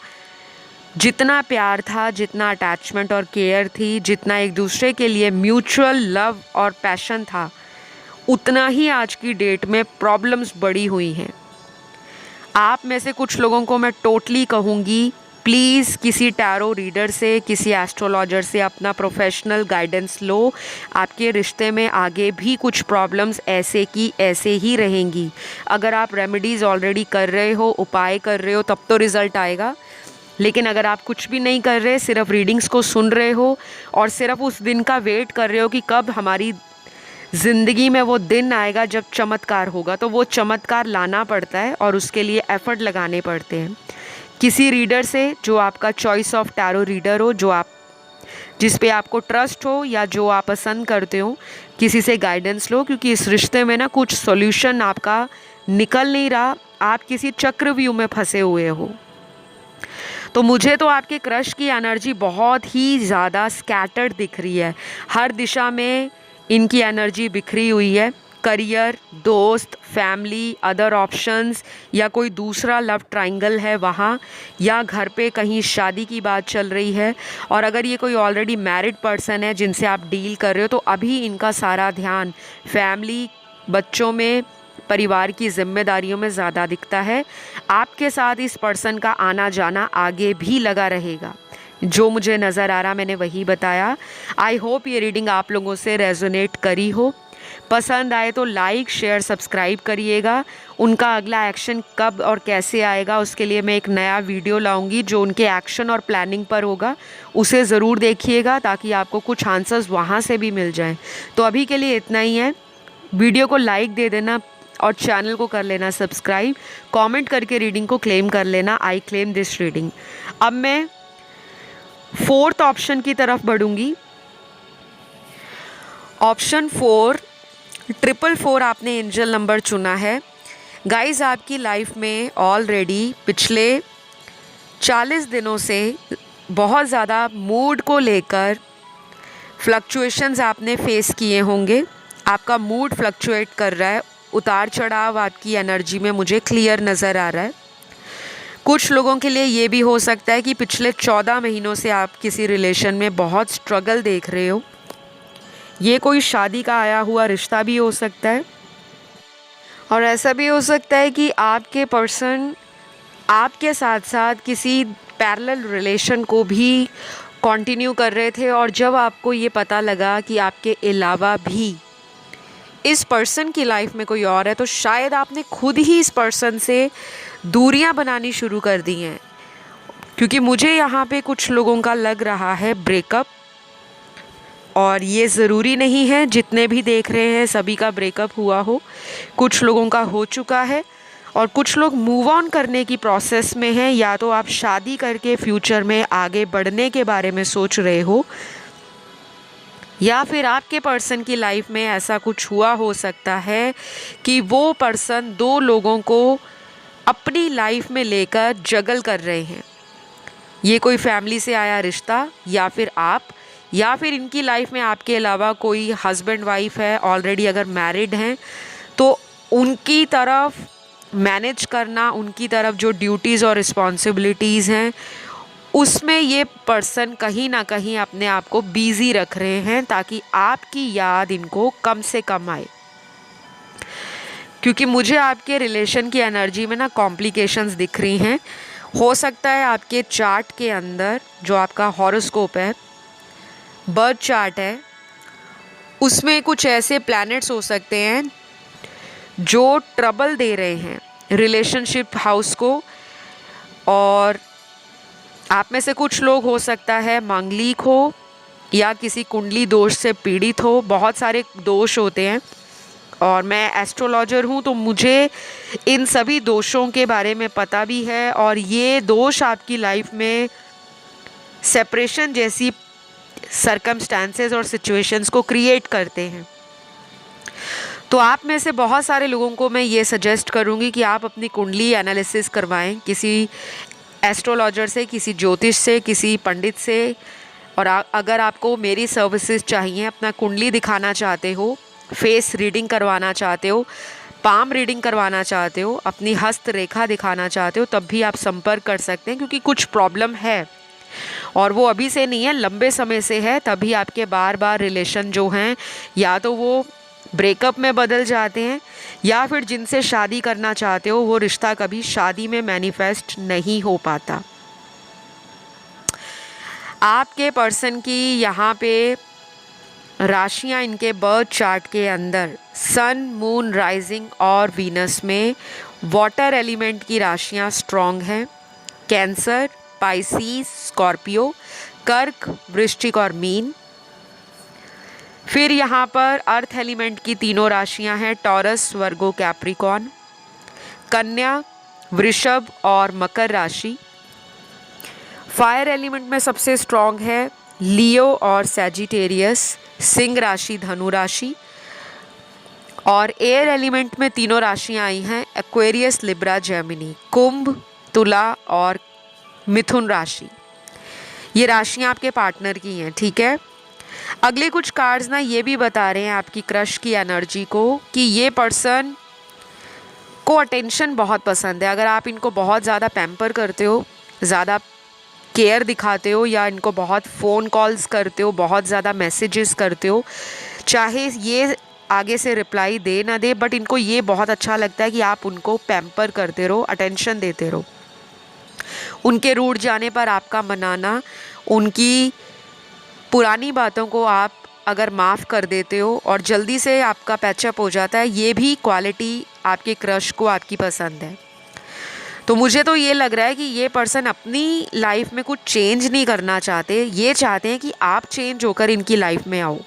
जितना प्यार था, जितना अटैचमेंट और केयर थी, जितना एक दूसरे के लिए म्यूचुअल लव और पैशन था, उतना ही आज की डेट में प्रॉब्लम्स बढ़ी हुई हैं। आप में से कुछ लोगों को मैं टोटली कहूँगी, प्लीज़ किसी टैरो रीडर से, किसी एस्ट्रोलॉजर से अपना प्रोफेशनल गाइडेंस लो। आपके रिश्ते में आगे भी कुछ प्रॉब्लम्स ऐसे की ऐसे ही रहेंगी। अगर आप रेमेडीज़ ऑलरेडी कर रहे हो, उपाय कर रहे हो, तब तो रिज़ल्ट आएगा। लेकिन अगर आप कुछ भी नहीं कर रहे, सिर्फ रीडिंग्स को सुन रहे हो और सिर्फ उस दिन का वेट कर रहे हो कि कब हमारी ज़िंदगी में वो दिन आएगा जब चमत्कार होगा, तो वो चमत्कार लाना पड़ता है और उसके लिए एफ़र्ट लगाने पड़ते हैं। किसी रीडर से जो आपका चॉइस ऑफ टैरो रीडर हो, जिस पे आपको ट्रस्ट हो या जो आप पसंद करते हो, किसी से गाइडेंस लो, क्योंकि इस रिश्ते में ना कुछ सॉल्यूशन आपका निकल नहीं रहा। आप किसी चक्रव्यूह में फंसे हुए हो। तो मुझे तो आपके क्रश की एनर्जी बहुत ही ज़्यादा स्कैटर्ड दिख रही है। हर दिशा में इनकी एनर्जी बिखरी हुई है। करियर, दोस्त, फैमिली, अदर ऑप्शंस या कोई दूसरा लव ट्रायंगल है वहाँ, या घर पे कहीं शादी की बात चल रही है। और अगर ये कोई ऑलरेडी मैरिड पर्सन है जिनसे आप डील कर रहे हो, तो अभी इनका सारा ध्यान फैमिली, बच्चों में परिवार की जिम्मेदारियों में ज़्यादा दिखता है। आपके साथ इस पर्सन का आना जाना आगे भी लगा रहेगा। जो मुझे नज़र आ रहा मैंने वही बताया। आई होप ये रीडिंग आप लोगों से रेजोनेट करी हो। पसंद आए तो लाइक शेयर सब्सक्राइब करिएगा। उनका अगला एक्शन कब और कैसे आएगा उसके लिए मैं एक नया वीडियो लाऊंगी जो उनके एक्शन और प्लानिंग पर होगा, उसे ज़रूर देखिएगा ताकि आपको कुछ आंसर्स वहाँ से भी मिल जाएं। तो अभी के लिए इतना ही है। वीडियो को लाइक दे देना और चैनल को कर लेना सब्सक्राइब। कमेंट करके रीडिंग को क्लेम कर लेना, आई क्लेम दिस रीडिंग। अब मैं 4th ऑप्शन की तरफ बढ़ूंगी। ऑप्शन 4 444 आपने एंजल नंबर चुना है। गाइस, आपकी लाइफ में ऑलरेडी पिछले 40 दिनों से बहुत ज़्यादा मूड को लेकर फ्लक्चुएशंस आपने फेस किए होंगे। आपका मूड फ्लक्चुएट कर रहा है, उतार चढ़ाव आपकी एनर्जी में मुझे क्लियर नज़र आ रहा है। कुछ लोगों के लिए ये भी हो सकता है कि पिछले 14 महीनों से आप किसी रिलेशन में बहुत स्ट्रगल देख रहे हो। ये कोई शादी का आया हुआ रिश्ता भी हो सकता है, और ऐसा भी हो सकता है कि आपके पर्सन आपके साथ साथ किसी पैरेलल रिलेशन को भी कंटिन्यू कर रहे थे, और जब आपको ये पता लगा कि आपके अलावा भी इस पर्सन की लाइफ में कोई और है, तो शायद आपने खुद ही इस पर्सन से दूरियां बनानी शुरू कर दी हैं। क्योंकि मुझे यहाँ पे कुछ लोगों का लग रहा है ब्रेकअप, और ये ज़रूरी नहीं है जितने भी देख रहे हैं सभी का ब्रेकअप हुआ हो। कुछ लोगों का हो चुका है और कुछ लोग मूव ऑन करने की प्रोसेस में हैं। या तो आप शादी करके फ्यूचर में आगे बढ़ने के बारे में सोच रहे हो, या फिर आपके पर्सन की लाइफ में ऐसा कुछ हुआ हो सकता है कि वो पर्सन 2 लोगों को अपनी लाइफ में लेकर जगल कर रहे हैं। ये कोई फैमिली से आया रिश्ता, या फिर आप, या फिर इनकी लाइफ में आपके अलावा कोई हस्बैंड वाइफ है ऑलरेडी, अगर मैरिड हैं तो उनकी तरफ मैनेज करना, उनकी तरफ जो ड्यूटीज़ और रिस्पॉन्सिबिलिटीज़ हैं उसमें ये पर्सन कहीं ना कहीं अपने आप को बिजी रख रहे हैं ताकि आपकी याद इनको कम से कम आए। क्योंकि मुझे आपके रिलेशन की एनर्जी में ना कॉम्प्लिकेशंस दिख रही हैं। हो सकता है आपके चार्ट के अंदर जो आपका हॉरोस्कोप है, बर्थ चार्ट है, उसमें कुछ ऐसे प्लैनेट्स हो सकते हैं जो ट्रबल दे रहे हैं रिलेशनशिप हाउस को। और आप में से कुछ लोग हो सकता है मांगलिक हो या किसी कुंडली दोष से पीड़ित हो। बहुत सारे दोष होते हैं और मैं एस्ट्रोलॉजर हूँ, तो मुझे इन सभी दोषों के बारे में पता भी है। और ये दोष आपकी लाइफ में सेपरेशन जैसी सरकमस्टांसेस और सिचुएशंस को क्रिएट करते हैं। तो आप में से बहुत सारे लोगों को मैं ये सजेस्ट करूँगी कि आप अपनी कुंडली एनालिसिस करवाएं किसी एस्ट्रोलॉजर से, किसी ज्योतिष से, किसी पंडित से। और अगर आपको मेरी सर्विसेज चाहिए, अपना कुंडली दिखाना चाहते हो, फेस रीडिंग करवाना चाहते हो, पाम रीडिंग करवाना चाहते हो, अपनी हस्त रेखा दिखाना चाहते हो, तब भी आप संपर्क कर सकते हैं। क्योंकि कुछ प्रॉब्लम है और वो अभी से नहीं है, लंबे समय से है। तभी आपके बार बार रिलेशन जो हैं या तो वो ब्रेकअप में बदल जाते हैं, या फिर जिनसे शादी करना चाहते हो वो रिश्ता कभी शादी में मैनिफेस्ट नहीं हो पाता। आपके पर्सन की यहाँ पे राशियाँ इनके बर्थ चार्ट के अंदर सन, मून, राइजिंग और वीनस में वाटर एलिमेंट की राशियाँ स्ट्रॉन्ग हैं। कैंसर, पाइसिस, स्कॉर्पियो, कर्क, वृश्चिक और मीन। फिर यहाँ पर अर्थ एलिमेंट की तीनों राशियाँ हैं, टॉरस, वर्गो, कैप्रिकॉर्न। कन्या, वृषभ और मकर राशि। फायर एलिमेंट में सबसे स्ट्रॉन्ग है लियो और सैजिटेरियस, सिंह राशि, धनु राशि। और एयर एलिमेंट में तीनों राशियाँ आई हैं, एक्वेरियस, लिब्रा, जेमिनी, कुंभ, तुला और मिथुन राशि। ये राशियाँ आपके पार्टनर की हैं, ठीक है। अगले कुछ कार्ड्स ना ये भी बता रहे हैं आपकी क्रश की एनर्जी को कि ये पर्सन को अटेंशन बहुत पसंद है। अगर आप इनको बहुत ज़्यादा पैम्पर करते हो, ज़्यादा केयर दिखाते हो, या इनको बहुत फ़ोन कॉल्स करते हो, बहुत ज़्यादा मैसेजेस करते हो, चाहे ये आगे से रिप्लाई दे ना दे, बट इनको ये बहुत अच्छा लगता है कि आप उनको पैम्पर करते रहो, अटेंशन देते रहो। उनके रूठ जाने पर आपका मनाना, उनकी पुरानी बातों को आप अगर माफ़ कर देते हो और जल्दी से आपका पैचअप हो जाता है, ये भी क्वालिटी आपके क्रश को आपकी पसंद है। तो मुझे तो ये लग रहा है कि ये पर्सन अपनी लाइफ में कुछ चेंज नहीं करना चाहते, ये चाहते हैं कि आप चेंज होकर इनकी लाइफ में आओ।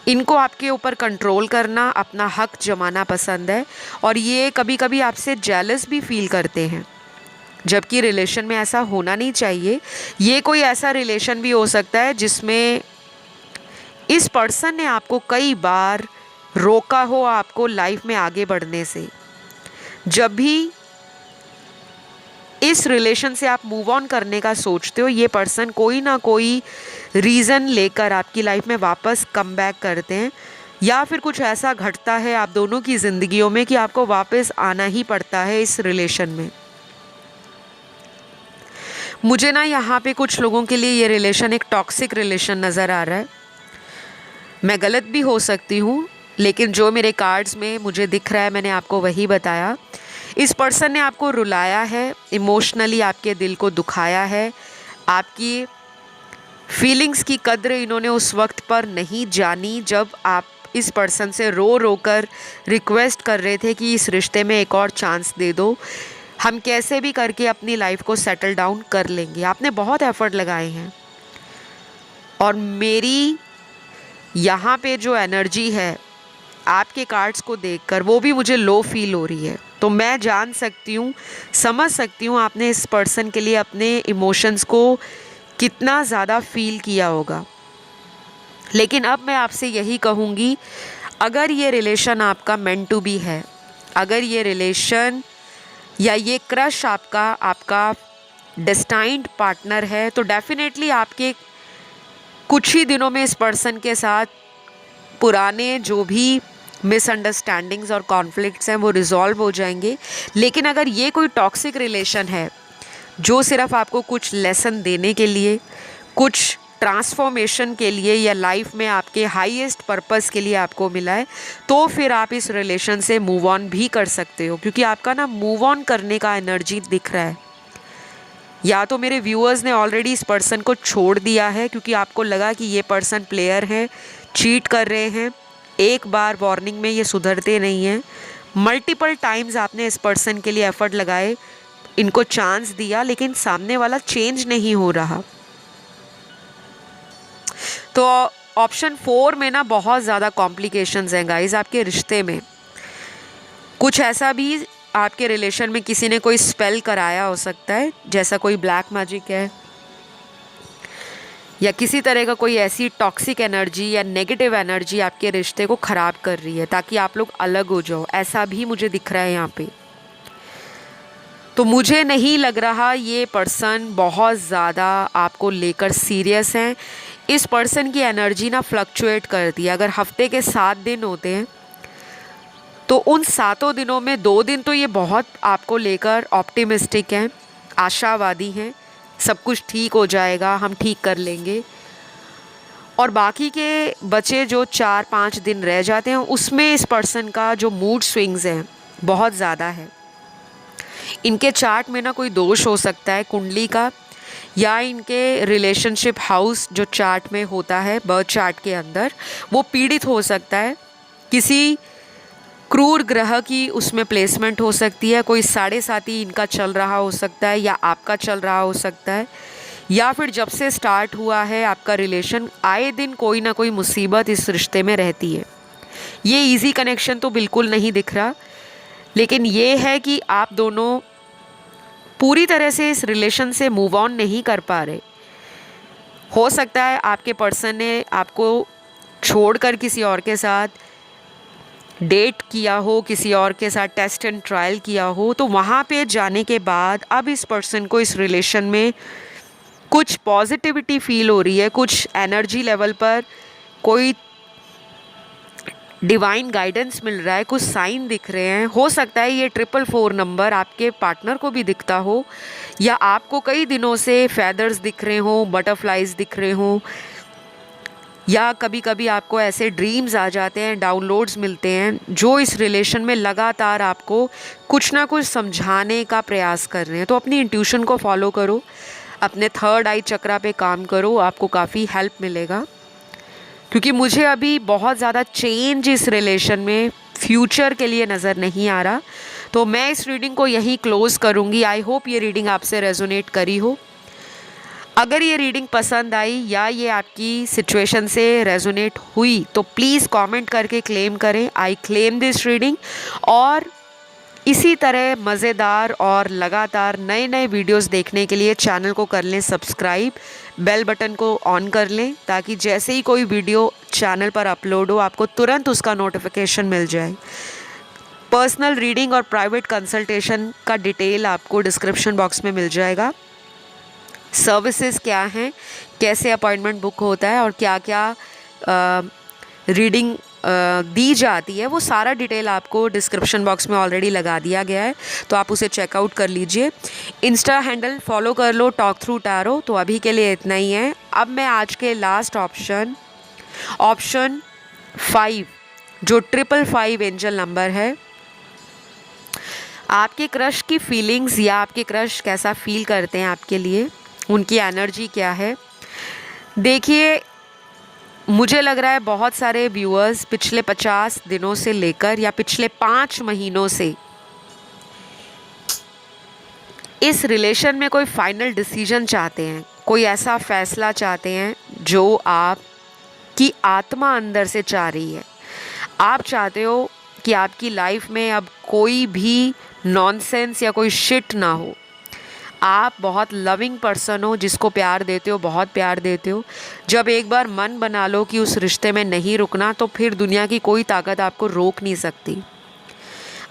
इनको आपके ऊपर कंट्रोल करना, अपना हक जमाना पसंद है, और ये कभी कभी आपसे जेलस भी फील करते हैं, जबकि रिलेशन में ऐसा होना नहीं चाहिए। ये कोई ऐसा रिलेशन भी हो सकता है जिसमें इस पर्सन ने आपको कई बार रोका हो आपको लाइफ में आगे बढ़ने से। जब भी इस रिलेशन से आप मूव ऑन करने का सोचते हो, ये पर्सन कोई ना कोई रीज़न लेकर आपकी लाइफ में वापस कम बैक करते हैं, या फिर कुछ ऐसा घटता है आप दोनों की ज़िंदगियों में कि आपको वापस आना ही पड़ता है इस रिलेशन में। मुझे ना यहाँ पे कुछ लोगों के लिए ये रिलेशन एक टॉक्सिक रिलेशन नज़र आ रहा है। मैं गलत भी हो सकती हूँ, लेकिन जो मेरे कार्ड्स में मुझे दिख रहा है मैंने आपको वही बताया। इस पर्सन ने आपको रुलाया है, इमोशनली आपके दिल को दुखाया है, आपकी फीलिंग्स की कद्र इन्होंने उस वक्त पर नहीं जानी जब आप इस पर्सन से रो रो कर रिक्वेस्ट कर रहे थे कि इस रिश्ते में एक और चांस दे दो, हम कैसे भी करके अपनी लाइफ को सेटल डाउन कर लेंगे। आपने बहुत एफर्ट लगाए हैं, और मेरी यहाँ पे जो एनर्जी है आपके कार्ड्स को देखकर वो भी मुझे लो फील हो रही है। तो मैं जान सकती हूँ, समझ सकती हूँ आपने इस पर्सन के लिए अपने इमोशंस को कितना ज़्यादा फील किया होगा। लेकिन अब मैं आपसे यही कहूँगी, अगर ये रिलेशन आपका मेंट टू बी है, अगर ये रिलेशन या ये क्रश आपका डेस्टाइन्ड पार्टनर है, तो डेफिनेटली आपके कुछ ही दिनों में इस पर्सन के साथ पुराने जो भी मिसअंडरस्टैंडिंग्स और कॉन्फ्लिक्ट्स हैं वो रिजॉल्व हो जाएंगे। लेकिन अगर ये कोई टॉक्सिक रिलेशन है जो सिर्फ आपको कुछ लेसन देने के लिए, कुछ ट्रांसफॉर्मेशन के लिए, या लाइफ में आपके हाईएस्ट पर्पस के लिए आपको मिला है, तो फिर आप इस रिलेशन से मूव ऑन भी कर सकते हो, क्योंकि आपका ना मूव ऑन करने का एनर्जी दिख रहा है। या तो मेरे व्यूअर्स ने ऑलरेडी इस पर्सन को छोड़ दिया है क्योंकि आपको लगा कि ये पर्सन प्लेयर है, चीट कर रहे हैं, एक बार वार्निंग में ये सुधरते नहीं हैं। मल्टीपल टाइम्स आपने इस पर्सन के लिए एफर्ट लगाए, इनको चांस दिया, लेकिन सामने वाला चेंज नहीं हो रहा। तो ऑप्शन 4 में ना बहुत ज़्यादा कॉम्प्लिकेशंस हैं गाइस आपके रिश्ते में। कुछ ऐसा भी आपके रिलेशन में किसी ने कोई स्पेल कराया हो सकता है, जैसा कोई ब्लैक मैजिक है, या किसी तरह का कोई ऐसी टॉक्सिक एनर्जी या नेगेटिव एनर्जी आपके रिश्ते को ख़राब कर रही है ताकि आप लोग अलग हो जाओ। ऐसा भी मुझे दिख रहा है यहाँ पे। तो मुझे नहीं लग रहा ये पर्सन बहुत ज़्यादा आपको लेकर सीरियस हैं। इस पर्सन की एनर्जी ना फ्लक्चुएट करती है। अगर हफ्ते के 7 दिन होते हैं तो उन 7 दिनों में 2 दिन तो ये बहुत आपको लेकर ऑप्टिमिस्टिक हैं, आशावादी हैं, सब कुछ ठीक हो जाएगा, हम ठीक कर लेंगे। और बाकी के बचे जो 4-5 दिन रह जाते हैं उसमें इस पर्सन का जो मूड स्विंग्स हैं बहुत ज़्यादा है। इनके चार्ट में ना कोई दोष हो सकता है कुंडली का, या इनके रिलेशनशिप हाउस जो चार्ट में होता है बर्थ चार्ट के अंदर, वो पीड़ित हो सकता है। किसी क्रूर ग्रह की उसमें प्लेसमेंट हो सकती है, कोई 7.5 इनका चल रहा हो सकता है या आपका चल रहा हो सकता है, या फिर जब से स्टार्ट हुआ है आपका रिलेशन आए दिन कोई ना कोई मुसीबत इस रिश्ते में रहती है। ये इजी कनेक्शन तो बिल्कुल नहीं दिख रहा, लेकिन ये है कि आप दोनों पूरी तरह से इस रिलेशन से मूव ऑन नहीं कर पा रहे। हो सकता है आपके पर्सन ने आपको छोड़कर किसी और के साथ डेट किया हो, किसी और के साथ टेस्ट एंड ट्रायल किया हो, तो वहाँ पे जाने के बाद अब इस पर्सन को इस रिलेशन में कुछ पॉजिटिविटी फील हो रही है, कुछ एनर्जी लेवल पर कोई डिवाइन गाइडेंस मिल रहा है, कुछ साइन दिख रहे हैं। हो सकता है ये 444 नंबर आपके पार्टनर को भी दिखता हो, या आपको कई दिनों से फेदर्स दिख रहे हों, बटरफ्लाइज दिख रहे हों, या कभी कभी आपको ऐसे ड्रीम्स आ जाते हैं, डाउनलोड्स मिलते हैं जो इस रिलेशन में लगातार आपको कुछ ना कुछ समझाने का प्रयास कर रहे हैं। तो अपनी इंट्यूशन को फॉलो करो, अपने थर्ड आई चक्रा पे काम करो, आपको काफ़ी हेल्प मिलेगा। क्योंकि मुझे अभी बहुत ज़्यादा चेंज इस रिलेशन में फ्यूचर के लिए नज़र नहीं आ रहा, तो मैं इस रीडिंग को यहीं क्लोज़ करूँगी। आई होप ये रीडिंग आपसे रेजोनेट करी हो। अगर ये रीडिंग पसंद आई या ये आपकी सिचुएशन से रेजोनेट हुई तो प्लीज़ कमेंट करके क्लेम करें, आई क्लेम दिस रीडिंग। और इसी तरह मज़ेदार और लगातार नए नए वीडियोस देखने के लिए चैनल को कर लें सब्सक्राइब, बेल बटन को ऑन कर लें ताकि जैसे ही कोई वीडियो चैनल पर अपलोड हो आपको तुरंत उसका नोटिफिकेशन मिल जाए। पर्सनल रीडिंग और प्राइवेट कंसल्टेशन का डिटेल आपको डिस्क्रिप्शन बॉक्स में मिल जाएगा। सर्विसेज क्या हैं, कैसे अपॉइंटमेंट बुक होता है और क्या क्या रीडिंग दी जाती है, वो सारा डिटेल आपको डिस्क्रिप्शन बॉक्स में ऑलरेडी लगा दिया गया है, तो आप उसे चेकआउट कर लीजिए। इंस्टा हैंडल फॉलो कर लो, टॉक थ्रू टैरो। तो अभी के लिए इतना ही है। अब मैं आज के लास्ट ऑप्शन 5 जो 555 एंजल नंबर है, आपके क्रश की फीलिंग्स या आपके क्रश कैसा फील करते हैं आपके लिए, उनकी एनर्जी क्या है। देखिए, मुझे लग रहा है बहुत सारे व्यूअर्स पिछले 50 दिनों से लेकर या पिछले 5 महीनों से इस रिलेशन में कोई फाइनल डिसीजन चाहते हैं, कोई ऐसा फैसला चाहते हैं जो आपकी आत्मा अंदर से चाह रही है। आप चाहते हो कि आपकी लाइफ में अब कोई भी नॉनसेंस या कोई शिट ना हो। आप बहुत लविंग पर्सन हो, जिसको प्यार देते हो, बहुत प्यार देते हो। जब एक बार मन बना लो कि उस रिश्ते में नहीं रुकना, तो फिर दुनिया की कोई ताकत आपको रोक नहीं सकती।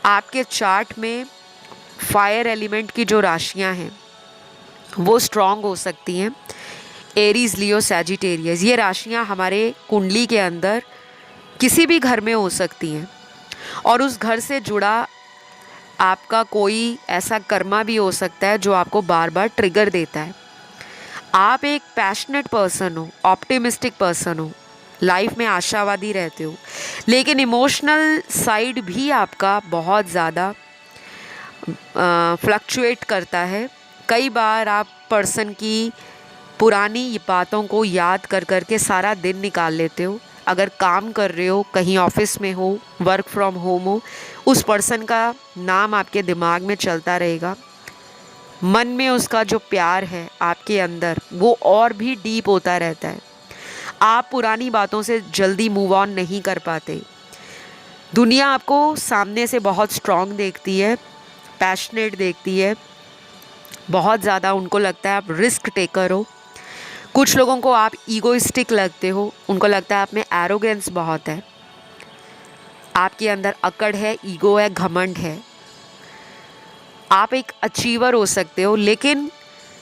आपके चार्ट में फायर एलिमेंट की जो राशियां हैं वो स्ट्रॉन्ग हो सकती हैं। एरीज, लियो, सैजिटेरियस, ये राशियां हमारे कुंडली के अंदर किसी भी घर में हो सकती हैं और उस घर से जुड़ा आपका कोई ऐसा कर्मा भी हो सकता है जो आपको बार बार ट्रिगर देता है। आप एक पैशनेट पर्सन हो, ऑप्टिमिस्टिक पर्सन हो, लाइफ में आशावादी रहते हो, लेकिन इमोशनल साइड भी आपका बहुत ज़्यादा फ्लक्चुएट करता है। कई बार आप पर्सन की पुरानी बातों को याद कर कर के सारा दिन निकाल लेते हो। अगर काम कर रहे हो, कहीं ऑफिस में हो, वर्क फ्रॉम होम हो, उस पर्सन का नाम आपके दिमाग में चलता रहेगा। मन में उसका जो प्यार है आपके अंदर वो और भी डीप होता रहता है। आप पुरानी बातों से जल्दी मूव ऑन नहीं कर पाते। दुनिया आपको सामने से बहुत स्ट्रॉन्ग देखती है, पैशनेट देखती है, बहुत ज़्यादा उनको लगता है आप रिस्क टेकर हो। कुछ लोगों को आप ईगोइस्टिक लगते हो, उनको लगता है आप में एरोगेंस बहुत है, आपके अंदर अकड़ है, ईगो है, घमंड है। आप एक अचीवर हो सकते हो, लेकिन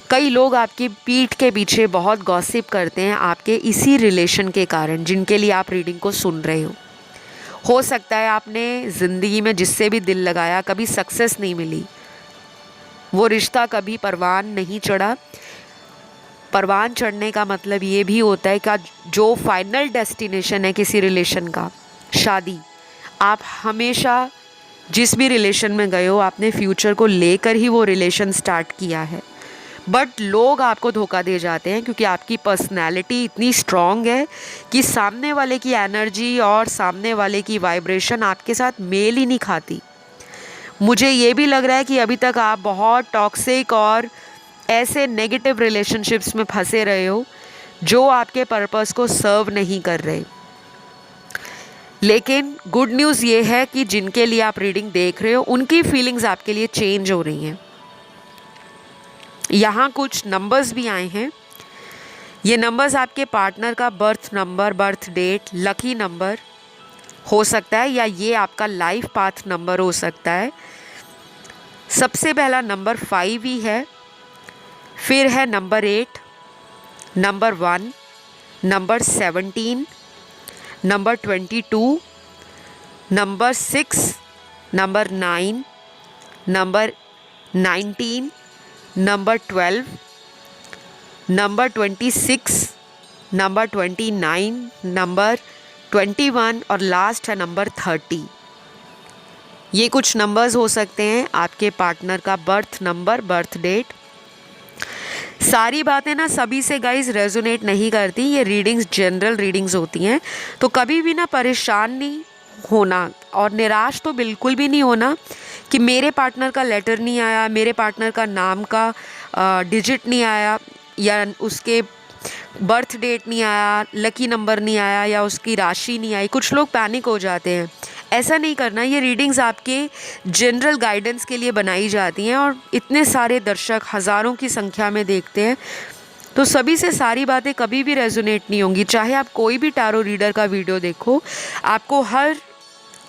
कई लोग आपकी पीठ के पीछे बहुत गॉसिप करते हैं आपके इसी रिलेशन के कारण, जिनके लिए आप रीडिंग को सुन रहे हो सकता है आपने ज़िंदगी में जिससे भी दिल लगाया कभी सक्सेस नहीं मिली, वो रिश्ता कभी परवान नहीं चढ़ा। परवान चढ़ने का मतलब ये भी होता है कि जो फाइनल डेस्टिनेशन है किसी रिलेशन का, शादी, आप हमेशा जिस भी रिलेशन में गए हो आपने फ्यूचर को लेकर ही वो रिलेशन स्टार्ट किया है। बट लोग आपको धोखा दे जाते हैं क्योंकि आपकी पर्सनैलिटी इतनी स्ट्रॉन्ग है कि सामने वाले की एनर्जी और सामने वाले की वाइब्रेशन आपके साथ मेल ही नहीं खाती। मुझे ये भी लग रहा है कि अभी तक आप बहुत टॉक्सिक और ऐसे नेगेटिव रिलेशनशिप्स में फंसे रहे हो जो आपके पर्पस को सर्व नहीं कर रहे। लेकिन गुड न्यूज़ ये है कि जिनके लिए आप रीडिंग देख रहे हो उनकी फीलिंग्स आपके लिए चेंज हो रही हैं। यहाँ कुछ नंबर्स भी आए हैं। ये नंबर्स आपके पार्टनर का birth number, birth date, lucky number हो सकता है या ये आपका लाइफ पाथ नंबर हो सकता है। सबसे पहला नंबर 5 ही है, फिर है number 8, number 1, number 17, number 22, number 6, number 9, number 19, number 12, number 26, number 29, number 21 और लास्ट है नंबर 30। ये कुछ नंबर्स हो सकते हैं आपके पार्टनर का बर्थ नंबर, बर्थ डेट। सारी बातें ना सभी से गाइज रेजोनेट नहीं करती, ये रीडिंग्स जनरल रीडिंग्स होती हैं। तो कभी भी ना परेशान नहीं होना और निराश तो बिल्कुल भी नहीं होना कि मेरे पार्टनर का लेटर नहीं आया, मेरे पार्टनर का नाम का डिजिट नहीं आया, या उसके बर्थ डेट नहीं आया, लकी नंबर नहीं आया, या उसकी राशि नहीं आई। कुछ लोग पैनिक हो जाते हैं। ऐसा नहीं करना। ये रीडिंग्स आपके जनरल गाइडेंस के लिए बनाई जाती हैं और इतने सारे दर्शक हज़ारों की संख्या में देखते हैं, तो सभी से सारी बातें कभी भी रेजोनेट नहीं होंगी। चाहे आप कोई भी टैरो रीडर का वीडियो देखो, आपको हर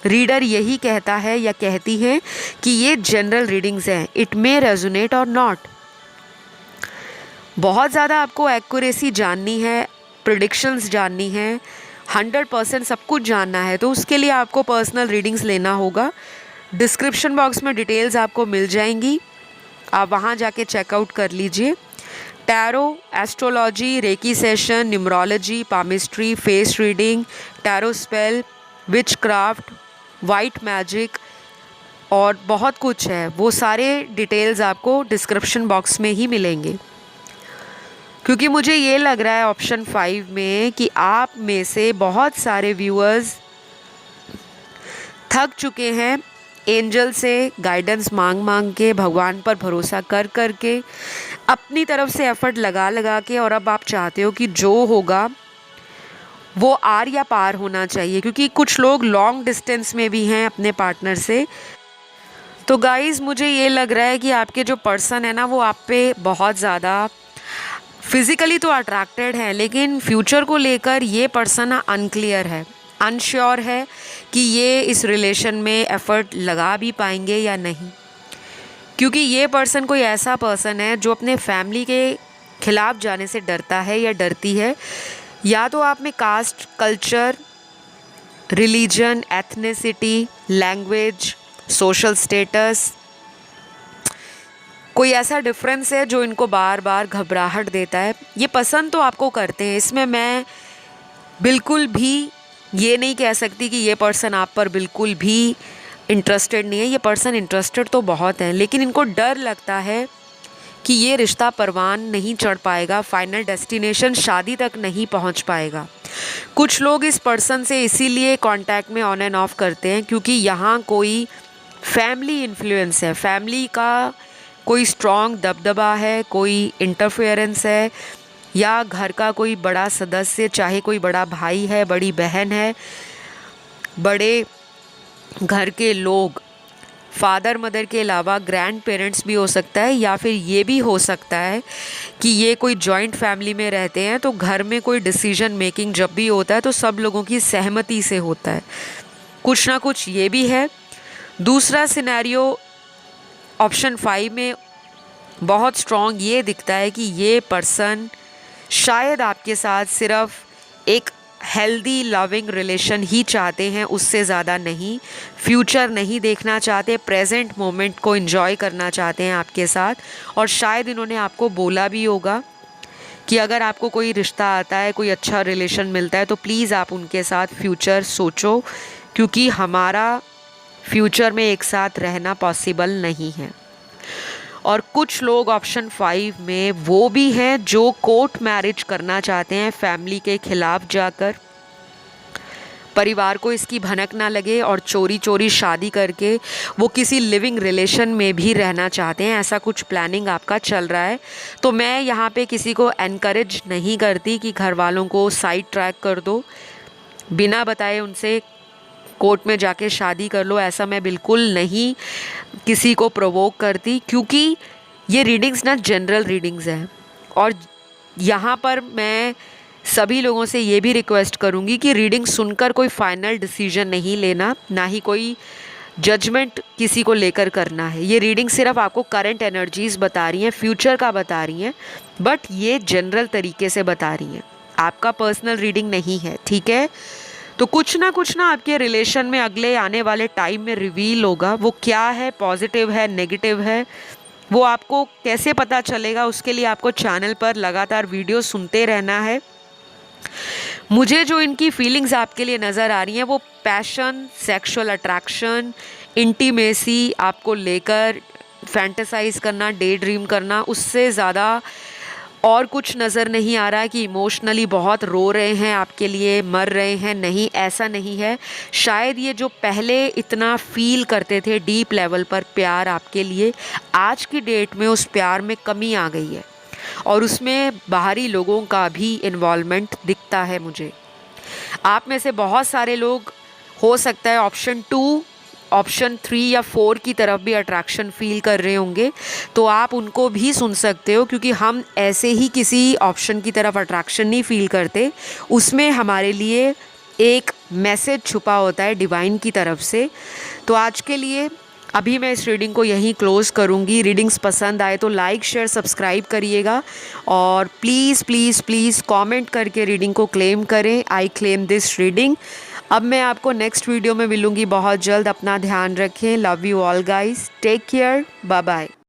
रीडर यही कहता है या कहती है कि ये जनरल रीडिंग्स हैं, इट मे रेजोनेट और नॉट। बहुत ज़्यादा आपको एक्यूरेसी जाननी है, प्रेडिक्शंस जाननी है, 100% सब कुछ जानना है, तो उसके लिए आपको पर्सनल रीडिंग्स लेना होगा। डिस्क्रिप्शन बॉक्स में डिटेल्स आपको मिल जाएंगी, आप वहाँ जाके चेकआउट कर लीजिए। Tarot, astrology, reiki session, numerology, palmistry, face reading, tarot spell, witchcraft, white magic और बहुत कुछ है। वो सारे डिटेल्स आपको डिस्क्रिप्शन बॉक्स में ही मिलेंगे। क्योंकि मुझे ये लग रहा है ऑप्शन 5 में कि आप में से बहुत सारे व्यूअर्स थक चुके हैं एंजल से गाइडेंस मांग मांग के, भगवान पर भरोसा कर कर के, अपनी तरफ से एफर्ट लगा लगा के, और अब आप चाहते हो कि जो होगा वो आर या पार होना चाहिए। क्योंकि कुछ लोग लॉन्ग डिस्टेंस में भी हैं अपने पार्टनर से। तो गाइज़, मुझे ये लग रहा है कि आपके जो पर्सन है ना, वो आप पे बहुत ज़्यादा फिज़िकली तो अट्रैक्टेड है, लेकिन फ्यूचर को लेकर ये पर्सन अनक्लियर है, अनश्योर है कि ये इस रिलेशन में एफ़र्ट लगा भी पाएंगे या नहीं। क्योंकि ये पर्सन कोई ऐसा पर्सन है जो अपने फैमिली के खिलाफ जाने से डरता है या डरती है। या तो आप में caste, culture, religion, ethnicity, language, social status, कोई ऐसा डिफरेंस है जो इनको बार बार घबराहट देता है। ये पसंद तो आपको करते हैं, इसमें मैं बिल्कुल भी ये नहीं कह सकती कि ये पर्सन आप पर बिल्कुल भी इंटरेस्टेड नहीं है। ये पर्सन इंटरेस्टेड तो बहुत हैं, लेकिन इनको डर लगता है कि ये रिश्ता परवान नहीं चढ़ पाएगा, फाइनल डेस्टिनेशन शादी तक नहीं पहुंच पाएगा। कुछ लोग इस पर्सन से इसीलिए कांटेक्ट में ऑन एंड ऑफ करते हैं क्योंकि यहाँ कोई फैमिली इन्फ्लुएंस है, फैमिली का कोई स्ट्रॉन्ग दबदबा है, कोई इंटरफेरेंस है, या घर का कोई बड़ा सदस्य, चाहे कोई बड़ा भाई है, बड़ी बहन है, बड़े घर के लोग, फादर मदर के अलावा ग्रैंड पेरेंट्स भी हो सकता है, या फिर ये भी हो सकता है कि ये कोई जॉइंट फैमिली में रहते हैं, तो घर में कोई डिसीजन मेकिंग जब भी होता है तो सब लोगों की सहमति से होता है। कुछ ना कुछ ये भी है। दूसरा सिनेरियो ऑप्शन 5 में बहुत स्ट्रॉन्ग ये दिखता है कि ये पर्सन शायद आपके साथ सिर्फ एक हेल्दी लविंग रिलेशन ही चाहते हैं, उससे ज़्यादा नहीं। फ्यूचर नहीं देखना चाहते, प्रेजेंट मोमेंट को एंजॉय करना चाहते हैं आपके साथ। और शायद इन्होंने आपको बोला भी होगा कि अगर आपको कोई रिश्ता आता है, कोई अच्छा रिलेशन मिलता है, तो प्लीज़ आप उनके साथ फ्यूचर सोचो, क्योंकि हमारा फ्यूचर में एक साथ रहना पॉसिबल नहीं है। और कुछ लोग ऑप्शन 5 में वो भी हैं जो कोर्ट मैरिज करना चाहते हैं, फैमिली के खिलाफ जाकर, परिवार को इसकी भनक ना लगे और चोरी चोरी शादी करके वो किसी लिविंग रिलेशन में भी रहना चाहते हैं। ऐसा कुछ प्लानिंग आपका चल रहा है। तो मैं यहाँ पे किसी को एनकरेज नहीं करती कि घर वालों को साइड ट्रैक कर दो, बिना बताए उनसे कोर्ट में जाके शादी कर लो, ऐसा मैं बिल्कुल नहीं किसी को प्रोवोक करती। क्योंकि ये रीडिंग्स ना जनरल रीडिंग्स हैं, और यहाँ पर मैं सभी लोगों से ये भी रिक्वेस्ट करूँगी कि रीडिंग सुनकर कोई फाइनल डिसीजन नहीं लेना, ना ही कोई जजमेंट किसी को लेकर करना है। ये रीडिंग सिर्फ आपको करंट एनर्जीज़ बता रही हैं, फ्यूचर का बता रही हैं, बट ये जनरल तरीके से बता रही हैं, आपका पर्सनल रीडिंग नहीं है, ठीक है। तो कुछ ना आपके रिलेशन में अगले आने वाले टाइम में रिवील होगा। वो क्या है, पॉजिटिव है, नेगेटिव है, वो आपको कैसे पता चलेगा, उसके लिए आपको चैनल पर लगातार वीडियो सुनते रहना है। मुझे जो इनकी फीलिंग्स आपके लिए नज़र आ रही हैं वो पैशन, सेक्सुअल अट्रैक्शन, इंटीमेसी आपको लेकर फैंटेसाइज करना, डे ड्रीम करना, उससे ज़्यादा और कुछ नज़र नहीं आ रहा है कि इमोशनली बहुत रो रहे हैं आपके लिए, मर रहे हैं। नहीं, ऐसा नहीं है। शायद ये जो पहले इतना फील करते थे डीप लेवल पर प्यार आपके लिए, आज की डेट में उस प्यार में कमी आ गई है और उसमें बाहरी लोगों का भी इन्वॉल्वमेंट दिखता है मुझे। आप में से बहुत सारे लोग हो सकता है ऑप्शन 2, ऑप्शन 3 या 4 की तरफ भी अट्रैक्शन फील कर रहे होंगे, तो आप उनको भी सुन सकते हो, क्योंकि हम ऐसे ही किसी ऑप्शन की तरफ अट्रैक्शन नहीं फील करते। उसमें हमारे लिए एक मैसेज छुपा होता है डिवाइन की तरफ से। तो आज के लिए अभी मैं इस रीडिंग को यहीं क्लोज़ करूँगी। रीडिंग्स पसंद आए तो लाइक शेयर सब्सक्राइब करिएगा और प्लीज़ प्लीज़ प्लीज़ कमेंट करके रीडिंग को क्लेम करें। I claim this reading. अब मैं आपको नेक्स्ट वीडियो में मिलूँगी बहुत जल्द। अपना ध्यान रखें। Love you all guys, take care, bye bye.